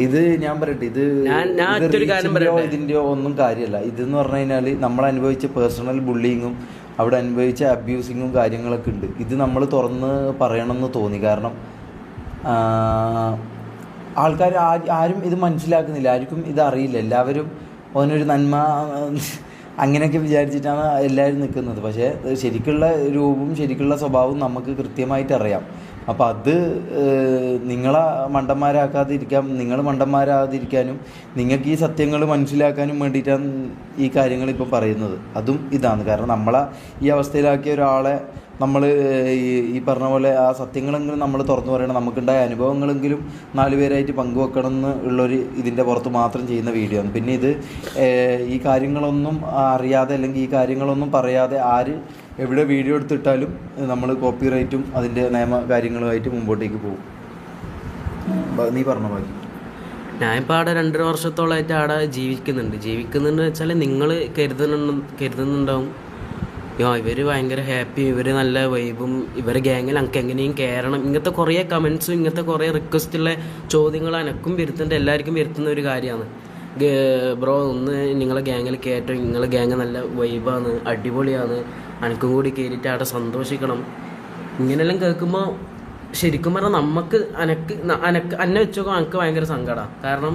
[SPEAKER 1] ഇത് ഞാൻ പറയട്ടെ, ഇത് ഇതിൻ്റെയോ ഒന്നും കാര്യമല്ല. ഇതെന്ന് പറഞ്ഞു കഴിഞ്ഞാൽ നമ്മൾ അനുഭവിച്ച പേഴ്സണൽ ബുള്ളിങ്ങും അവിടെ അനുഭവിച്ച അബ്യൂസിങ്ങും കാര്യങ്ങളൊക്കെ ഉണ്ട്. ഇത് നമ്മൾ തുറന്ന് പറയണമെന്ന് തോന്നി. കാരണം ആൾക്കാർ ആരും ഇത് മനസ്സിലാക്കുന്നില്ല, ആർക്കും ഇത് അറിയില്ല. എല്ലാവരും ഓനൊരു നന്മ അങ്ങനെയൊക്കെ വിചാരിച്ചിട്ടാണ് എല്ലാവരും നിൽക്കുന്നത്. പക്ഷേ ശരിക്കുള്ള രൂപവും ശരിക്കുള്ള സ്വഭാവവും നമുക്ക് കൃത്യമായിട്ട് അറിയാം. അപ്പോൾ അത് നിങ്ങളെ മണ്ടന്മാരാക്കാതിരിക്കാം, നിങ്ങൾ മണ്ടന്മാരാകാതിരിക്കാനും നിങ്ങൾക്ക് ഈ സത്യങ്ങൾ മനസ്സിലാക്കാനും വേണ്ടിയിട്ടാണ് ഈ കാര്യങ്ങൾ ഇപ്പം പറയുന്നത്. അതും ഇതാണ്. കാരണം നമ്മളെ ഈ അവസ്ഥയിലാക്കിയ ഒരാളെ നമ്മൾ ഈ പറഞ്ഞ പോലെ ആ സത്യങ്ങളെങ്കിലും നമ്മൾ തുറന്നു പറയണം. നമുക്കുണ്ടായ അനുഭവങ്ങളെങ്കിലും 4 പേരായിട്ട് പങ്കുവെക്കണം എന്ന് ഉള്ളൊരു ഇതിൻ്റെ പുറത്ത് മാത്രം ചെയ്യുന്ന വീഡിയോ ആണ്. പിന്നെ ഇത് ഈ കാര്യങ്ങളൊന്നും അറിയാതെ അല്ലെങ്കിൽ ഈ കാര്യങ്ങളൊന്നും പറയാതെ ആര് എവിടെ വീഡിയോ എടുത്തിട്ടാലും നമ്മൾ കോപ്പിറൈറ്റും അതിൻ്റെ നിയമ കാര്യങ്ങളുമായിട്ട് മുമ്പോട്ടേക്ക് പോകും. നീ പറഞ്ഞ ബാക്കി.
[SPEAKER 2] ഞാനിപ്പോൾ അവിടെ 2.5 വർഷത്തോളമായിട്ട് അവിടെ ജീവിക്കുന്നുണ്ട് വെച്ചാൽ നിങ്ങൾ കരുതുന്നുണ്ടാവും, ഇവർ ഭയങ്കര ഹാപ്പി, ഇവർ നല്ല വൈബും, ഇവരെ ഗ്യാങ്ങിൽ എനിക്ക് എങ്ങനെയും കയറണം, ഇങ്ങനത്തെ കുറേ കമൻസും ഇങ്ങനത്തെ കുറേ റിക്വസ്റ്റുള്ള ചോദ്യങ്ങൾ എനക്കും വരുത്തുന്നുണ്ട്, എല്ലാവർക്കും വരുത്തുന്ന ഒരു കാര്യമാണ്. ബ്രോ ഒന്ന് നിങ്ങളെ ഗ്യാങ്ങിൽ കയറ്റം, നിങ്ങളെ ഗ്യാങ് നല്ല വൈബാണ്, അടിപൊളിയാണ്, എനിക്കും കൂടി കയറിയിട്ട് അവിടെ സന്തോഷിക്കണം. ഇങ്ങനെയെല്ലാം കേൾക്കുമ്പോൾ ശരിക്കും പറഞ്ഞാൽ നമുക്ക് എന്നെ വെച്ചോക്കാം എനിക്ക് ഭയങ്കര സങ്കടമാണ്. കാരണം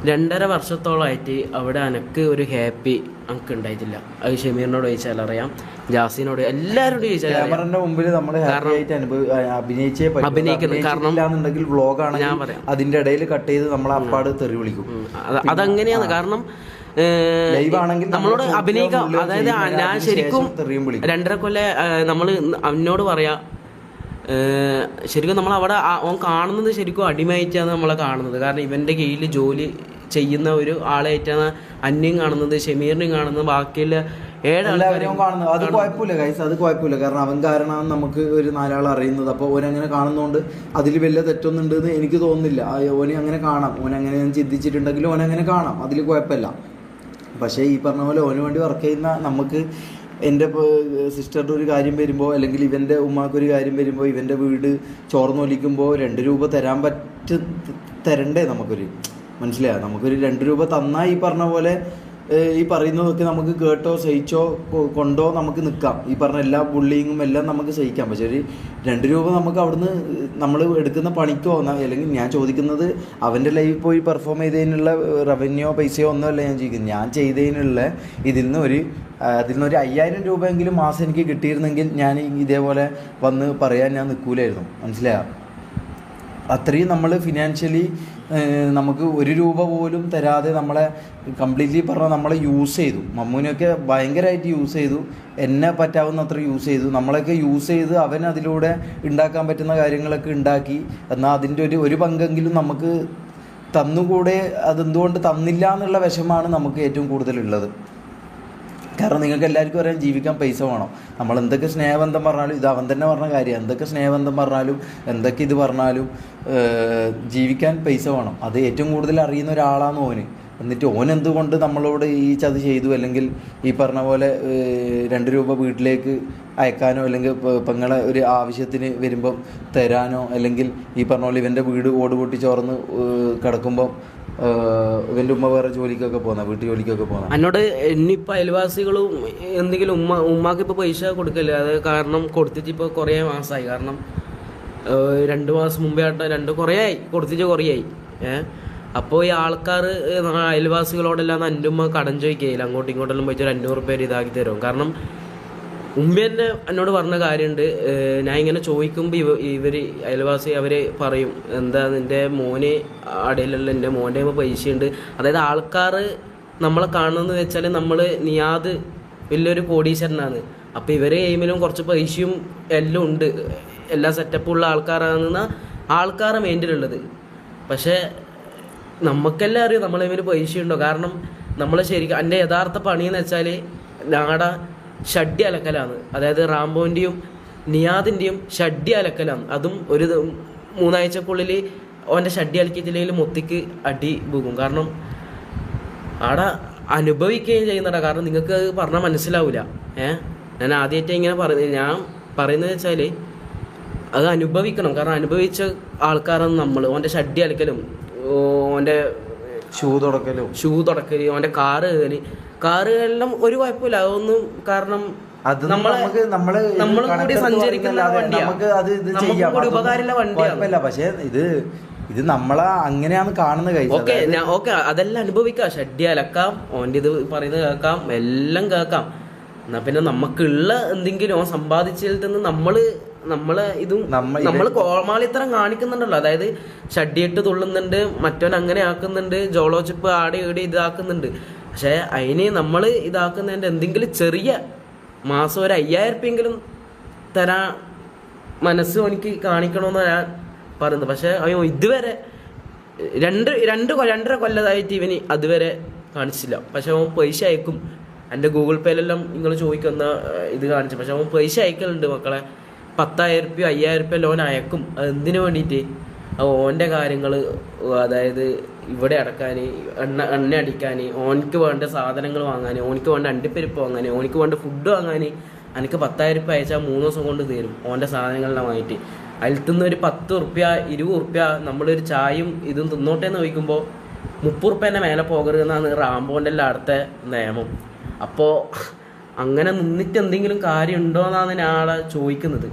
[SPEAKER 2] 2.5 വർഷത്തോളമായിട്ട് അവിടെ എനിക്ക് ഒരു ഹാപ്പി എനിക്ക് ഉണ്ടായിട്ടില്ല. അത് ഷമീറിനോട് ചോദിച്ചാൽ അറിയാം, ജാസിനോട്, എല്ലാവരോടും ചോദിച്ചാൽ അഭിനയിക്കുന്നത്. കാരണം ഞാൻ പറയാം,
[SPEAKER 1] അതിന്റെ ഇടയിൽ കട്ട് ചെയ്ത് നമ്മളെ അപ്പാട് തെറി വിളിക്കും.
[SPEAKER 2] അതങ്ങനെയാണ്. കാരണം നമ്മളോട് അഭിനയിക്കാം. അതായത് ഞാൻ ശരിക്കും 2.5 കൊല്ലം നമ്മൾ അവനോട് പറയാ, ശരിക്കും നമ്മളവിടെ ഓൻ കാണുന്നത് ശരിക്കും അടിമയായിട്ടാണ് നമ്മളെ കാണുന്നത്. കാരണം ഇവൻ്റെ കീഴിൽ ജോലി ചെയ്യുന്ന ഒരു ആളായിട്ടാണ് അന്യം കാണുന്നത്, ഷമീറിനെയും കാണുന്നത്, ബാക്കിയുള്ള 7 ആൾക്കാരെയും
[SPEAKER 1] കാണുന്നത്. അത് കുഴപ്പമില്ല ഗൈസ്, അത് കുഴപ്പമില്ല. കാരണം അവൻ കാരണമാണ് നമുക്ക് ഒരു 4 ആൾ അറിയുന്നത്. അപ്പോൾ ഓനങ്ങനെ കാണുന്നതുകൊണ്ട് അതിൽ വലിയ തെറ്റൊന്നും ഉണ്ടെന്ന് എനിക്ക് തോന്നുന്നില്ല. ഓനെ അങ്ങനെ കാണാം, ഓനങ്ങനെ ഞാൻ ചിന്തിച്ചിട്ടുണ്ടെങ്കിൽ ഓനങ്ങനെ കാണാം, അതിൽ കുഴപ്പമില്ല. പക്ഷേ ഈ പറഞ്ഞ പോലെ ഓന് വേണ്ടി വർക്ക് ചെയ്യുന്ന നമുക്ക്, എൻ്റെ സിസ്റ്ററുടെ ഒരു കാര്യം വരുമ്പോൾ അല്ലെങ്കിൽ ഇവൻ്റെ ഉമ്മാക്കൊരു കാര്യം വരുമ്പോൾ, ഇവൻ്റെ വീട് ചോർന്നൊലിക്കുമ്പോൾ 2 രൂപ തരണ്ടേ നമുക്കൊരു, മനസ്സിലായോ? നമുക്കൊരു 2 രൂപ തന്നാൽ ഈ പറഞ്ഞ പോലെ ഈ പറയുന്നതൊക്കെ നമുക്ക് കേട്ടോ സഹിച്ചോ കൊണ്ടോ നമുക്ക് നിൽക്കാം. ഈ പറഞ്ഞ എല്ലാ ബുള്ളിങ്ങും എല്ലാം നമുക്ക് സഹിക്കാം. പക്ഷേ ഒരു 2 രൂപ നമുക്ക് അവിടുന്ന് നമ്മൾ എടുക്കുന്ന പണിക്കോ, അല്ലെങ്കിൽ ഞാൻ ചോദിക്കുന്നത് അവൻ്റെ ലൈവിൽ പോയി പെർഫോം ചെയ്തതിനുള്ള റവന്യൂ പൈസയോ ഒന്നുമല്ല ഞാൻ ചോദിക്കുന്നത്. ഞാൻ ചെയ്തതിനുള്ള ഇതിൽ നിന്ന് ഒരു 5,000 രൂപയെങ്കിലും മാസം എനിക്ക് കിട്ടിയിരുന്നെങ്കിൽ ഞാൻ ഇതേപോലെ വന്ന് പറയാൻ ഞാൻ നിൽക്കൂലായിരുന്നു, മനസ്സിലായോ? അത്രയും നമ്മൾ ഫിനാൻഷ്യലി നമുക്ക് 1 രൂപ പോലും തരാതെ നമ്മളെ കംപ്ലീറ്റ്ലി പറഞ്ഞാൽ നമ്മളെ യൂസ് ചെയ്തു. മമ്മൂനെയൊക്കെ ഭയങ്കരമായിട്ട് യൂസ് ചെയ്തു, എന്നെ പറ്റാവുന്ന അത്ര യൂസ് ചെയ്തു, നമ്മളെയൊക്കെ യൂസ് ചെയ്ത് അവൻ അതിലൂടെ ഉണ്ടാക്കാൻ പറ്റുന്ന കാര്യങ്ങളൊക്കെ ഉണ്ടാക്കി. എന്നാൽ അതിൻ്റെ ഒരു പങ്കെങ്കിലും നമുക്ക് തന്നുകൂടെ, അതെന്തുകൊണ്ട് തന്നില്ല എന്നുള്ള വിഷമാണ് നമുക്ക് ഏറ്റവും കൂടുതലുള്ളത്. കാരണം നിങ്ങൾക്ക് എല്ലാവർക്കും അറിയാം ജീവിക്കാൻ പൈസ വേണം. നമ്മൾ എന്തൊക്കെ സ്നേഹബന്ധം പറഞ്ഞാലും, ഇത് അവൻ തന്നെ പറഞ്ഞ കാര്യമാണ്, എന്തൊക്കെ സ്നേഹബന്ധം പറഞ്ഞാലും എന്തൊക്കെ ഇത് പറഞ്ഞാലും ജീവിക്കാൻ പൈസ വേണം. അത് ഏറ്റവും കൂടുതൽ അറിയുന്ന ഒരാളാണ് ഓന്. എന്നിട്ട് ഓൻ എന്തുകൊണ്ട് നമ്മളോട് ഈ ചതി ചെയ്തു, അല്ലെങ്കിൽ ഈ പറഞ്ഞ പോലെ 2 രൂപ വീട്ടിലേക്ക് അയക്കാനോ, അല്ലെങ്കിൽ പെങ്ങളെ ഒരു ആവശ്യത്തിന് വരുമ്പം തരാനോ, അല്ലെങ്കിൽ ഈ പറഞ്ഞ പോലെ ഇവൻ്റെ വീട് ഓട് പൊട്ടി ചോർന്ന് കിടക്കുമ്പം ഇവൻ്റെ ഉമ്മ വേറെ ജോലിക്കൊക്കെ പോകുന്ന, വീട്ടു ജോലിക്കൊക്കെ പോകുന്ന.
[SPEAKER 2] എന്നോട് ഇനിയിപ്പോൾ അയൽവാസികളും എന്തെങ്കിലും ഉമ്മാക്ക് ഇപ്പോൾ പൈസ കൊടുക്കില്ല. അത് കാരണം കൊടുത്തിട്ട് ഇപ്പോൾ കുറേ മാസമായി. കാരണം 2 മാസം മുമ്പേ ആയിട്ട് കുറേ ആയി കൊടുത്തിട്ട്. അപ്പോൾ ഈ ആൾക്കാർ അയൽവാസികളോടെല്ലാം എൻ്റെ ഉമ്മ കടം ചോദിക്കുകയില്ല, അങ്ങോട്ടും ഇങ്ങോട്ടെല്ലാം പോയിട്ട് 200 രൂപ ഇതാക്കി തരും. കാരണം ഉമ്മ തന്നെ എന്നോട് പറഞ്ഞ കാര്യമുണ്ട്. ഞാൻ ഇങ്ങനെ ചോദിക്കുമ്പോൾ ഇവർ അയൽവാസി അവർ പറയും, എന്താ നിൻ്റെ മോന് അടയിലുള്ള എൻ്റെ മോൻ്റെ പൈസയുണ്ട്. അതായത് ആൾക്കാർ നമ്മളെ കാണുന്നതെന്ന് വെച്ചാൽ നമ്മൾ നിയാദ് വലിയൊരു കോടീശ്വരനാണ്. അപ്പോൾ ഇവരെ എയിമിലും കുറച്ച് പൈസയും എല്ലാം ഉണ്ട്, എല്ലാ സെറ്റപ്പുള്ള ആൾക്കാരാണെന്ന ആൾക്കാരെ മൈൻഡിലുള്ളത്. പക്ഷേ നമുക്കെല്ലാം അറിയാം നമ്മളെങ്ങനെ പൈസ ഉണ്ടോ. കാരണം നമ്മൾ ശരിക്കും എൻ്റെ യഥാർത്ഥ പണിയെന്ന് വെച്ചാൽ ഞങ്ങളുടെ ഷഡ്ഡി അലക്കലാണ്. അതായത് റാംബോൻ്റെയും നിയാദിൻ്റെയും ഷഡ്ഡി അലക്കലാണ്. അതും ഒരു 3 ആഴ്ചക്കുള്ളിൽ അവൻ്റെ ഷഡ്ഡി അലക്കിയിട്ടില്ലെങ്കിൽ മൊത്തിക്ക് അടി പോകും. കാരണം അവിടെ അനുഭവിക്കുകയും ചെയ്യുന്നതാ. കാരണം നിങ്ങൾക്ക് പറഞ്ഞാൽ മനസ്സിലാവില്ല. ഞാൻ ആദ്യമായിട്ട് ഇങ്ങനെ ഞാൻ പറയുന്നത് വെച്ചാൽ അത് അനുഭവിക്കണം. കാരണം അനുഭവിച്ച ആൾക്കാരാണ് നമ്മൾ. ഓൻ്റെ ഷഡ്ഡി അലക്കലും, ഓൻ്റെ
[SPEAKER 1] ഷൂ തുടക്കല്, ഓൻ്റെ കാറ് എല്ലാം ഒരു കുഴപ്പമില്ല. അതൊന്നും കാരണം നമ്മൾ കൂടി സഞ്ചരിക്കുന്ന വണ്ടിയാണ്, ഉപകാരമുള്ള വണ്ടിയാണ്. പക്ഷെ ഇത് നമ്മളെ അങ്ങനെയാണ് കാണുന്നത്.
[SPEAKER 2] ഓക്കെ അതെല്ലാം ഉപയോഗിക്കാം. ഷഡ്ഡി അലക്കാം, ഓൻ്റെ ഇത് പറയുന്നത് കേൾക്കാം, എല്ലാം കേൾക്കാം. എന്നാ പിന്നെ നമുക്കുള്ള എന്തെങ്കിലും ഓൻ സമ്പാദിച്ചതിൽ നിന്ന് നമ്മളെ ഇതും നമ്മൾ കോമാളിത്തരം കാണിക്കുന്നുണ്ടല്ലോ. അതായത് ഷഡ്ഡിയിട്ട് തുള്ളുന്നുണ്ട്, മറ്റവൻ അങ്ങനെ ആക്കുന്നുണ്ട്, ജോളോ ചിപ്പ് ആടെ ഈടെ ഇതാക്കുന്നുണ്ട്. പക്ഷെ അതിന് നമ്മൾ ഇതാക്കുന്നതിൻ്റെ എന്തെങ്കിലും ചെറിയ മാസം ഒരു 5000 രൂപയെങ്കിലും തരാൻ മനസ്സ് എനിക്ക് കാണിക്കണമെന്ന് ഞാൻ പറയുന്നത്. പക്ഷെ അയ്യോ ഇതുവരെ 2-2.5 കൊല്ലമായിട്ട് ഇവന് അതുവരെ കാണിച്ചില്ല. പക്ഷെ അവൻ പൈസ അയക്കും. എൻ്റെ ഗൂഗിൾ പേയിലെല്ലാം നിങ്ങൾ ചോദിക്കുന്ന ഇത് കാണിച്ചു. പക്ഷെ അവൻ പൈസ അയക്കലുണ്ട് മക്കളെ. 10,000 രൂപ 5,000 രൂപ ലോൺ അയക്കും. എന്തിനു വേണ്ടിയിട്ട്? ഓൻ്റെ കാര്യങ്ങൾ, അതായത് ഇവിടെ അടക്കാൻ, എണ്ണ അടിക്കാൻ, ഓനിക്ക് വേണ്ട സാധനങ്ങൾ വാങ്ങാൻ, ഓനിക്ക് വേണ്ട അണ്ടിപ്പരിപ്പ് വാങ്ങാൻ, ഓനിക്ക് വേണ്ട ഫുഡ് വാങ്ങാൻ എനിക്ക് 10,000 രൂപ അയച്ചാൽ 3 ദിവസം കൊണ്ട് തരും ഓൻ്റെ സാധനങ്ങളെല്ലാം വാങ്ങിയിട്ട്. അതിൽ നിന്ന് ഒരു 10 രൂപ 20 രൂപ നമ്മളൊരു ചായയും ഇതും തിന്നോട്ടെ എന്ന് ചോദിക്കുമ്പോൾ 30 രൂപേൻ്റെ മേലെ പോകരുതെന്നാണ് റാംബോൻ്റെ എല്ലാം അടുത്ത നിയമം. അപ്പോൾ അങ്ങനെ നിന്നിട്ട് എന്തെങ്കിലും കാര്യം ഉണ്ടോ എന്നാണ് ഞാൻ ആളെ ചോദിക്കുന്നത്.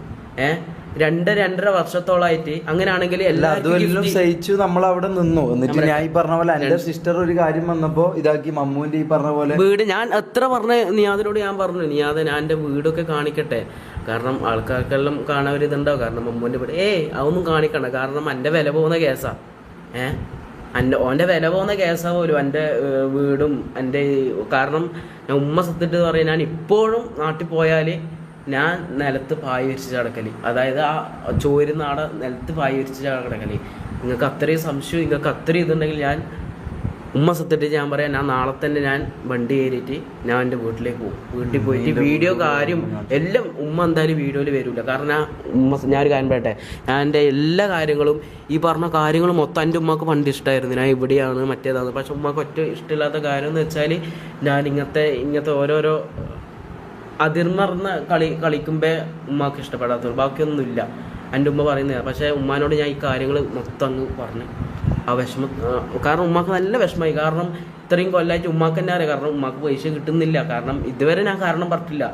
[SPEAKER 2] 2-2.5 വർഷത്തോളായിട്ട് അങ്ങനെയാണെങ്കിൽ
[SPEAKER 1] എല്ലാവരും സഹിച്ചു നമ്മൾ അവിടെ നിന്നു. എന്നിട്ട് ഞാൻ ഈ പറഞ്ഞ പോലെ എന്റെ സിസ്റ്റർ ഒരു കാര്യം വന്നപ്പോ ഇതാക്കി മമ്മൂന്റെ ഈ പറഞ്ഞ പോലെ
[SPEAKER 2] വീട് ഞാൻ എത്ര പറഞ്ഞ നിയാദിനോട് ഞാൻ പറഞ്ഞു, നിയാദ ഞാൻ എൻ്റെ വീടൊക്കെ കാണിക്കട്ടെ, കാരണം ആൾക്കാർക്കെല്ലാം കാണാൻ ഒരു ഇതുണ്ടാവും. കാരണം മമ്മൂന്റെ വീട് അതൊന്നും കാണിക്കണ്ട, കാരണം എൻ്റെ വില പോകുന്ന കേസാ. ഓൻ്റെ വില പോകുന്ന കേസാ പോലും എൻ്റെ വീടും എൻ്റെ. കാരണം ഞാൻ ഉമ്മ സത്തിട്ട് പറയാം, ഞാൻ ഇപ്പോഴും നാട്ടിൽ പോയാൽ ഞാൻ നിലത്ത് പായ വിരിച്ച് കിടക്കല്. അതായത് ആ ചോരുന്ന ആടെ നിലത്ത് പായ വിരിച്ച് കിടക്കല്. നിങ്ങൾക്ക് അത്രയും സംശയം, നിങ്ങൾക്ക് അത്രയും ഇതുണ്ടെങ്കിൽ ഞാൻ ഉമ്മ സത്തിട്ട് ഞാൻ പറയാം, ഞാൻ നാളെ തന്നെ ഞാൻ വണ്ടി കയറിയിട്ട് ഞാൻ എൻ്റെ വീട്ടിലേക്ക് പോകും. വീട്ടിൽ പോയിട്ട് വീഡിയോ കാര്യം എല്ലാം ഉമ്മ എന്തായാലും വീഡിയോയിൽ വരില്ല. കാരണം ഞാനൊരു കാര്യം പറയട്ടെ, ഞാൻ എൻ്റെ എല്ലാ കാര്യങ്ങളും ഈ പറഞ്ഞ കാര്യങ്ങളും മൊത്തം എൻ്റെ ഉമ്മക്ക് പണ്ട് ഇഷ്ടമായിരുന്നു. ഞാൻ ഇവിടെയാണ് മറ്റേതാണ്. പക്ഷെ ഉമ്മക്ക് ഒറ്റ ഇഷ്ടമില്ലാത്ത കാര്യം എന്ന് വെച്ചാൽ ഞാൻ ഇങ്ങനത്തെ ഓരോരോ അതിർന്നറിഞ്ഞ കളിക്കുമ്പോൾ ഉമ്മാക്ക് ഇഷ്ടപ്പെടാത്തത് ബാക്കിയൊന്നുമില്ല. എൻ്റെ ഉമ്മ പറയുന്നത്. പക്ഷേ ഉമ്മാനോട് ഞാൻ ഈ കാര്യങ്ങൾ മൊത്തം അങ്ങ് പറഞ്ഞു. ആ വിഷമം, കാരണം ഉമ്മാക്ക് നല്ല വിഷമമായി. കാരണം ഇത്രയും കൊല്ലമായിട്ട് ഉമ്മാക്ക് തന്നെ അറിയാം, കാരണം ഉമ്മാക്ക് പൈസ കിട്ടുന്നില്ല. കാരണം ഇതുവരെ ഞാൻ കാരണം പറഞ്ഞിട്ടില്ല.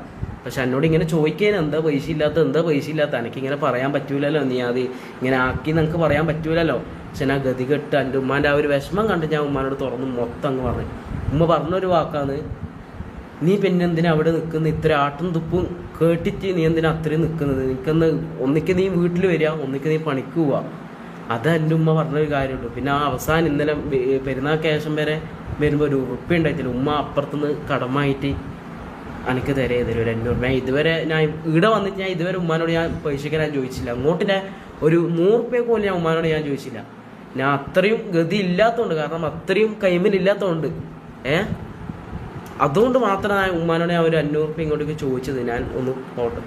[SPEAKER 2] പക്ഷെ എന്നോട് ഇങ്ങനെ ചോദിക്കാൻ, എന്താ പൈസ ഇല്ലാത്ത എനിക്കിങ്ങനെ പറയാൻ പറ്റൂലല്ലോ, നീ അത് ഇങ്ങനെ ആക്കി നമുക്ക് പറയാൻ പറ്റൂലല്ലോ. പക്ഷെ ഞാൻ ഗതി കെട്ട് എൻ്റെ ഉമ്മാൻ്റെ ആ ഒരു വിഷമം കണ്ട് ഞാൻ ഉമ്മാനോട് തുറന്ന് മൊത്തം അങ്ങ് പറഞ്ഞു. ഉമ്മ പറഞ്ഞൊരു വാക്കാണ്, നീ പിന്നെ എന്തിനാ അവിടെ നിൽക്കുന്നത്? ഇത്ര ആട്ടും തുപ്പും കേട്ടിട്ട് നീ എന്തിനാ അത്രയും നിൽക്കുന്നത്? നിൽക്കുന്ന ഒന്നിക്ക് നീ വീട്ടിൽ വരിക, ഒന്നിക്ക് നീ പണിക്ക് പോവുക. അത് എൻ്റെ ഉമ്മ പറഞ്ഞൊരു കാര്യമുള്ളൂ. പിന്നെ ആ അവസാനം ഇന്നലെ പെരുന്നാൾ ശേഷം വരെ വരുമ്പോൾ ഒരു ഉറുപ്പ്യ ഉണ്ടായിട്ടില്ല. ഉമ്മ അപ്പുറത്തുനിന്ന് കടമായിട്ട് എനിക്ക് തരും 200 രൂപ. ഇതുവരെ ഞാൻ ഇവിടെ വന്നിട്ട് ഞാൻ ഇതുവരെ ഉമ്മാനോട് ഞാൻ പൈസയ്ക്ക് ഞാൻ ചോദിച്ചില്ല. അങ്ങോട്ട് ഞാൻ ഒരു 100 രൂപ പോലും ഞാൻ ഉമ്മാനോട് ഞാൻ ചോദിച്ചില്ല. ഞാൻ അത്രയും ഗതി ഇല്ലാത്തതുകൊണ്ട്, കാരണം അത്രയും കൈമിലില്ലാത്തതുകൊണ്ട്. അതുകൊണ്ട് മാത്രമാണ് ഉമ്മാനോട് ഞാൻ ഒരു 500 റുപ്യ ഇങ്ങോട്ടേക്ക് ചോദിച്ചത്, ഞാൻ ഒന്ന് പോട്ടെ.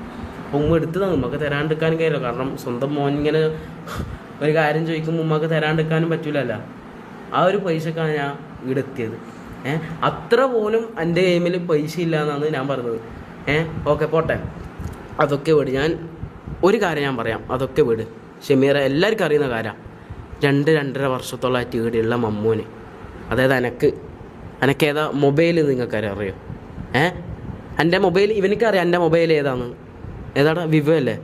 [SPEAKER 2] അപ്പോൾ ഉമ്മ എടുത്ത് തന്നു. ഉമ്മക്ക് തരാണ്ടിരിക്കാനും കഴിയില്ല, കാരണം സ്വന്തം മോൻ ഇങ്ങനെ ഒരു കാര്യം ചോദിക്കുമ്പോൾ ഉമ്മക്ക് തരാണ്ടിരിക്കാനും പറ്റൂലല്ലോ. ആ ഒരു പൈസക്കാണ് ഞാൻ ഇവിടെ എത്തിയത്. അത്ര പോലും എൻ്റെ കൈമിൽ പൈസ ഇല്ല എന്നാണ് ഞാൻ പറഞ്ഞത്. ഓക്കെ പോട്ടെ, അതൊക്കെ വിട്. ഞാൻ ഒരു കാര്യം ഞാൻ പറയാം, അതൊക്കെ വിട്. ഷമീറ എല്ലാവർക്കും അറിയുന്ന കാര്യം, 2-2.5 വർഷത്തോളമായിട്ട് ഇവിടെയുള്ള മമ്മൂന്, അതായത് എനക്ക് ഏതാ മൊബൈൽ നിങ്ങൾക്കറിയോ? എൻ്റെ മൊബൈൽ ഇവനിക്കറിയാം എൻ്റെ മൊബൈൽ ഏതാണ് വിവോ അല്ലേ?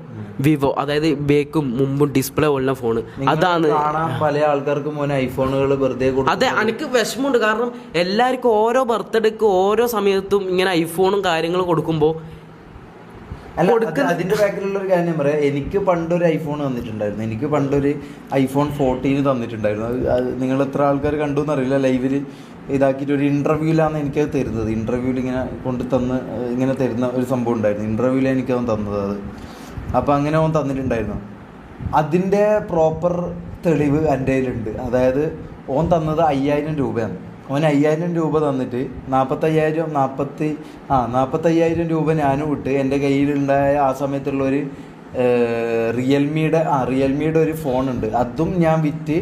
[SPEAKER 2] വിവോ, അതായത് ബേക്കും മുമ്പും ഡിസ്പ്ലേ ഉള്ള ഫോണ്. അതാണ്
[SPEAKER 1] പല ആൾക്കാർക്ക് മോനെ ഐഫോണുകൾ വെറുതെ.
[SPEAKER 2] അതെ, എനിക്ക് വിഷമമുണ്ട്. കാരണം എല്ലാവർക്കും ഓരോ ബർത്ത്ഡേക്ക് ഓരോ സമയത്തും ഇങ്ങനെ ഐഫോണും കാര്യങ്ങളും കൊടുക്കുമ്പോൾ
[SPEAKER 1] അതിന്റെ ബാക്കിലുള്ള ഒരു കാര്യം പറയാം. എനിക്ക് പണ്ടൊരു ഐഫോൺ തന്നിട്ടുണ്ടായിരുന്നു. എനിക്ക് പണ്ടൊരു ഐഫോൺ 14 തന്നിട്ടുണ്ടായിരുന്നു. അത് നിങ്ങൾ എത്ര ആൾക്കാർ കണ്ടു എന്നറിയില്ല. ലൈവിൽ ഇതാക്കിയിട്ട് ഒരു ഇൻ്റർവ്യൂവിലാണ് എനിക്കത് തരുന്നത്. ഇൻ്റർവ്യൂവിൽ ഇങ്ങനെ കൊണ്ട് തന്ന് ഇങ്ങനെ തരുന്ന ഒരു സംഭവം ഉണ്ടായിരുന്നു. ഇൻ്റർവ്യൂവിലാണ് എനിക്കത് തന്നത് അത്. അപ്പോൾ അങ്ങനെ അവൻ തന്നിട്ടുണ്ടായിരുന്നു. അതിൻ്റെ പ്രോപ്പർ തെളിവ് എൻ്റെ കയ്യിലുണ്ട്. അതായത് ഓൻ തന്നത് 5000 രൂപയാണ്. ഓൻ 5000 രൂപ തന്നിട്ട് 45,000 രൂപ ഞാനും വിട്ട് എൻ്റെ കയ്യിലുണ്ടായ ആ സമയത്തുള്ളൊരു റിയൽമിയുടെ ഒരു ഫോണുണ്ട്. അതും ഞാൻ വിറ്റ്,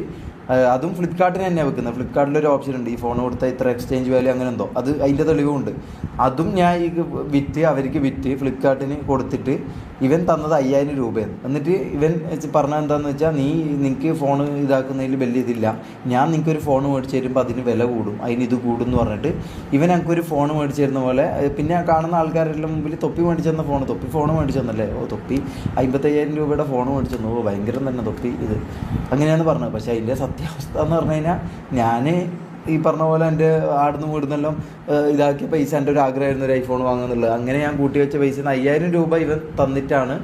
[SPEAKER 1] അതും ഫ്ലിപ്കാർട്ടിന് തന്നെയാണ് വെക്കുന്നത്. ഫ്ലിപ്കാർട്ടിലൊരു ഓപ്ഷൻ ഉണ്ട്, ഈ ഫോൺ കൊടുത്താൽ ഇത്ര എക്സ്ചേഞ്ച് വാല്യൂ അങ്ങനെ എന്തോ, അത് അതിൻ്റെ തെളിവുണ്ട്. അതും ഞാൻ അവർക്ക് വിറ്റ് ഫ്ലിപ്കാർട്ടിന് കൊടുത്തിട്ട് ഇവൻ തന്നത് 5000 രൂപയാണ്. എന്നിട്ട് ഇവൻ പറഞ്ഞത് എന്താണെന്ന് വെച്ചാൽ, നിനക്ക് ഫോൺ ഇതാക്കുന്നതിൽ വലിയ ഇതില്ല, ഞാൻ നിനക്കൊരു ഫോൺ മേടിച്ച് തരുമ്പോൾ അതിന് വില കൂടും, അതിന് ഇത് കൂടും എന്ന് പറഞ്ഞിട്ട് ഇവൻ എനിക്കൊരു ഫോൺ മേടിച്ച് തരുന്ന പോലെ. പിന്നെ കാണുന്ന ആൾക്കാരെല്ലാം മുമ്പിൽ തൊപ്പി മേടിച്ച് തന്ന ഫോൺ മേടിച്ച് തന്നല്ലേ, തൊപ്പി 55,000 രൂപയുടെ ഫോൺ മേടിച്ച് തന്നു, ഭയങ്കരം തന്നെ തൊപ്പി ഇത്, അങ്ങനെയാണ് പറഞ്ഞത്. പക്ഷേ അതിൻ്റെ സത്യാവസ്ഥ എന്ന് പറഞ്ഞു കഴിഞ്ഞാൽ, ഞാൻ ഈ പറഞ്ഞ പോലെ എൻ്റെ ആടുന്ന് വീടുന്നെല്ലാം ഇതാക്കിയ പൈസ എൻ്റെ ഒരു ആഗ്രഹമായിരുന്നു ഒരു ഐഫോൺ വാങ്ങുന്നുള്ളത്. അങ്ങനെ ഞാൻ കൂട്ടി വെച്ച പൈസ 5000 രൂപ ഇവൻ തന്നിട്ടാണ്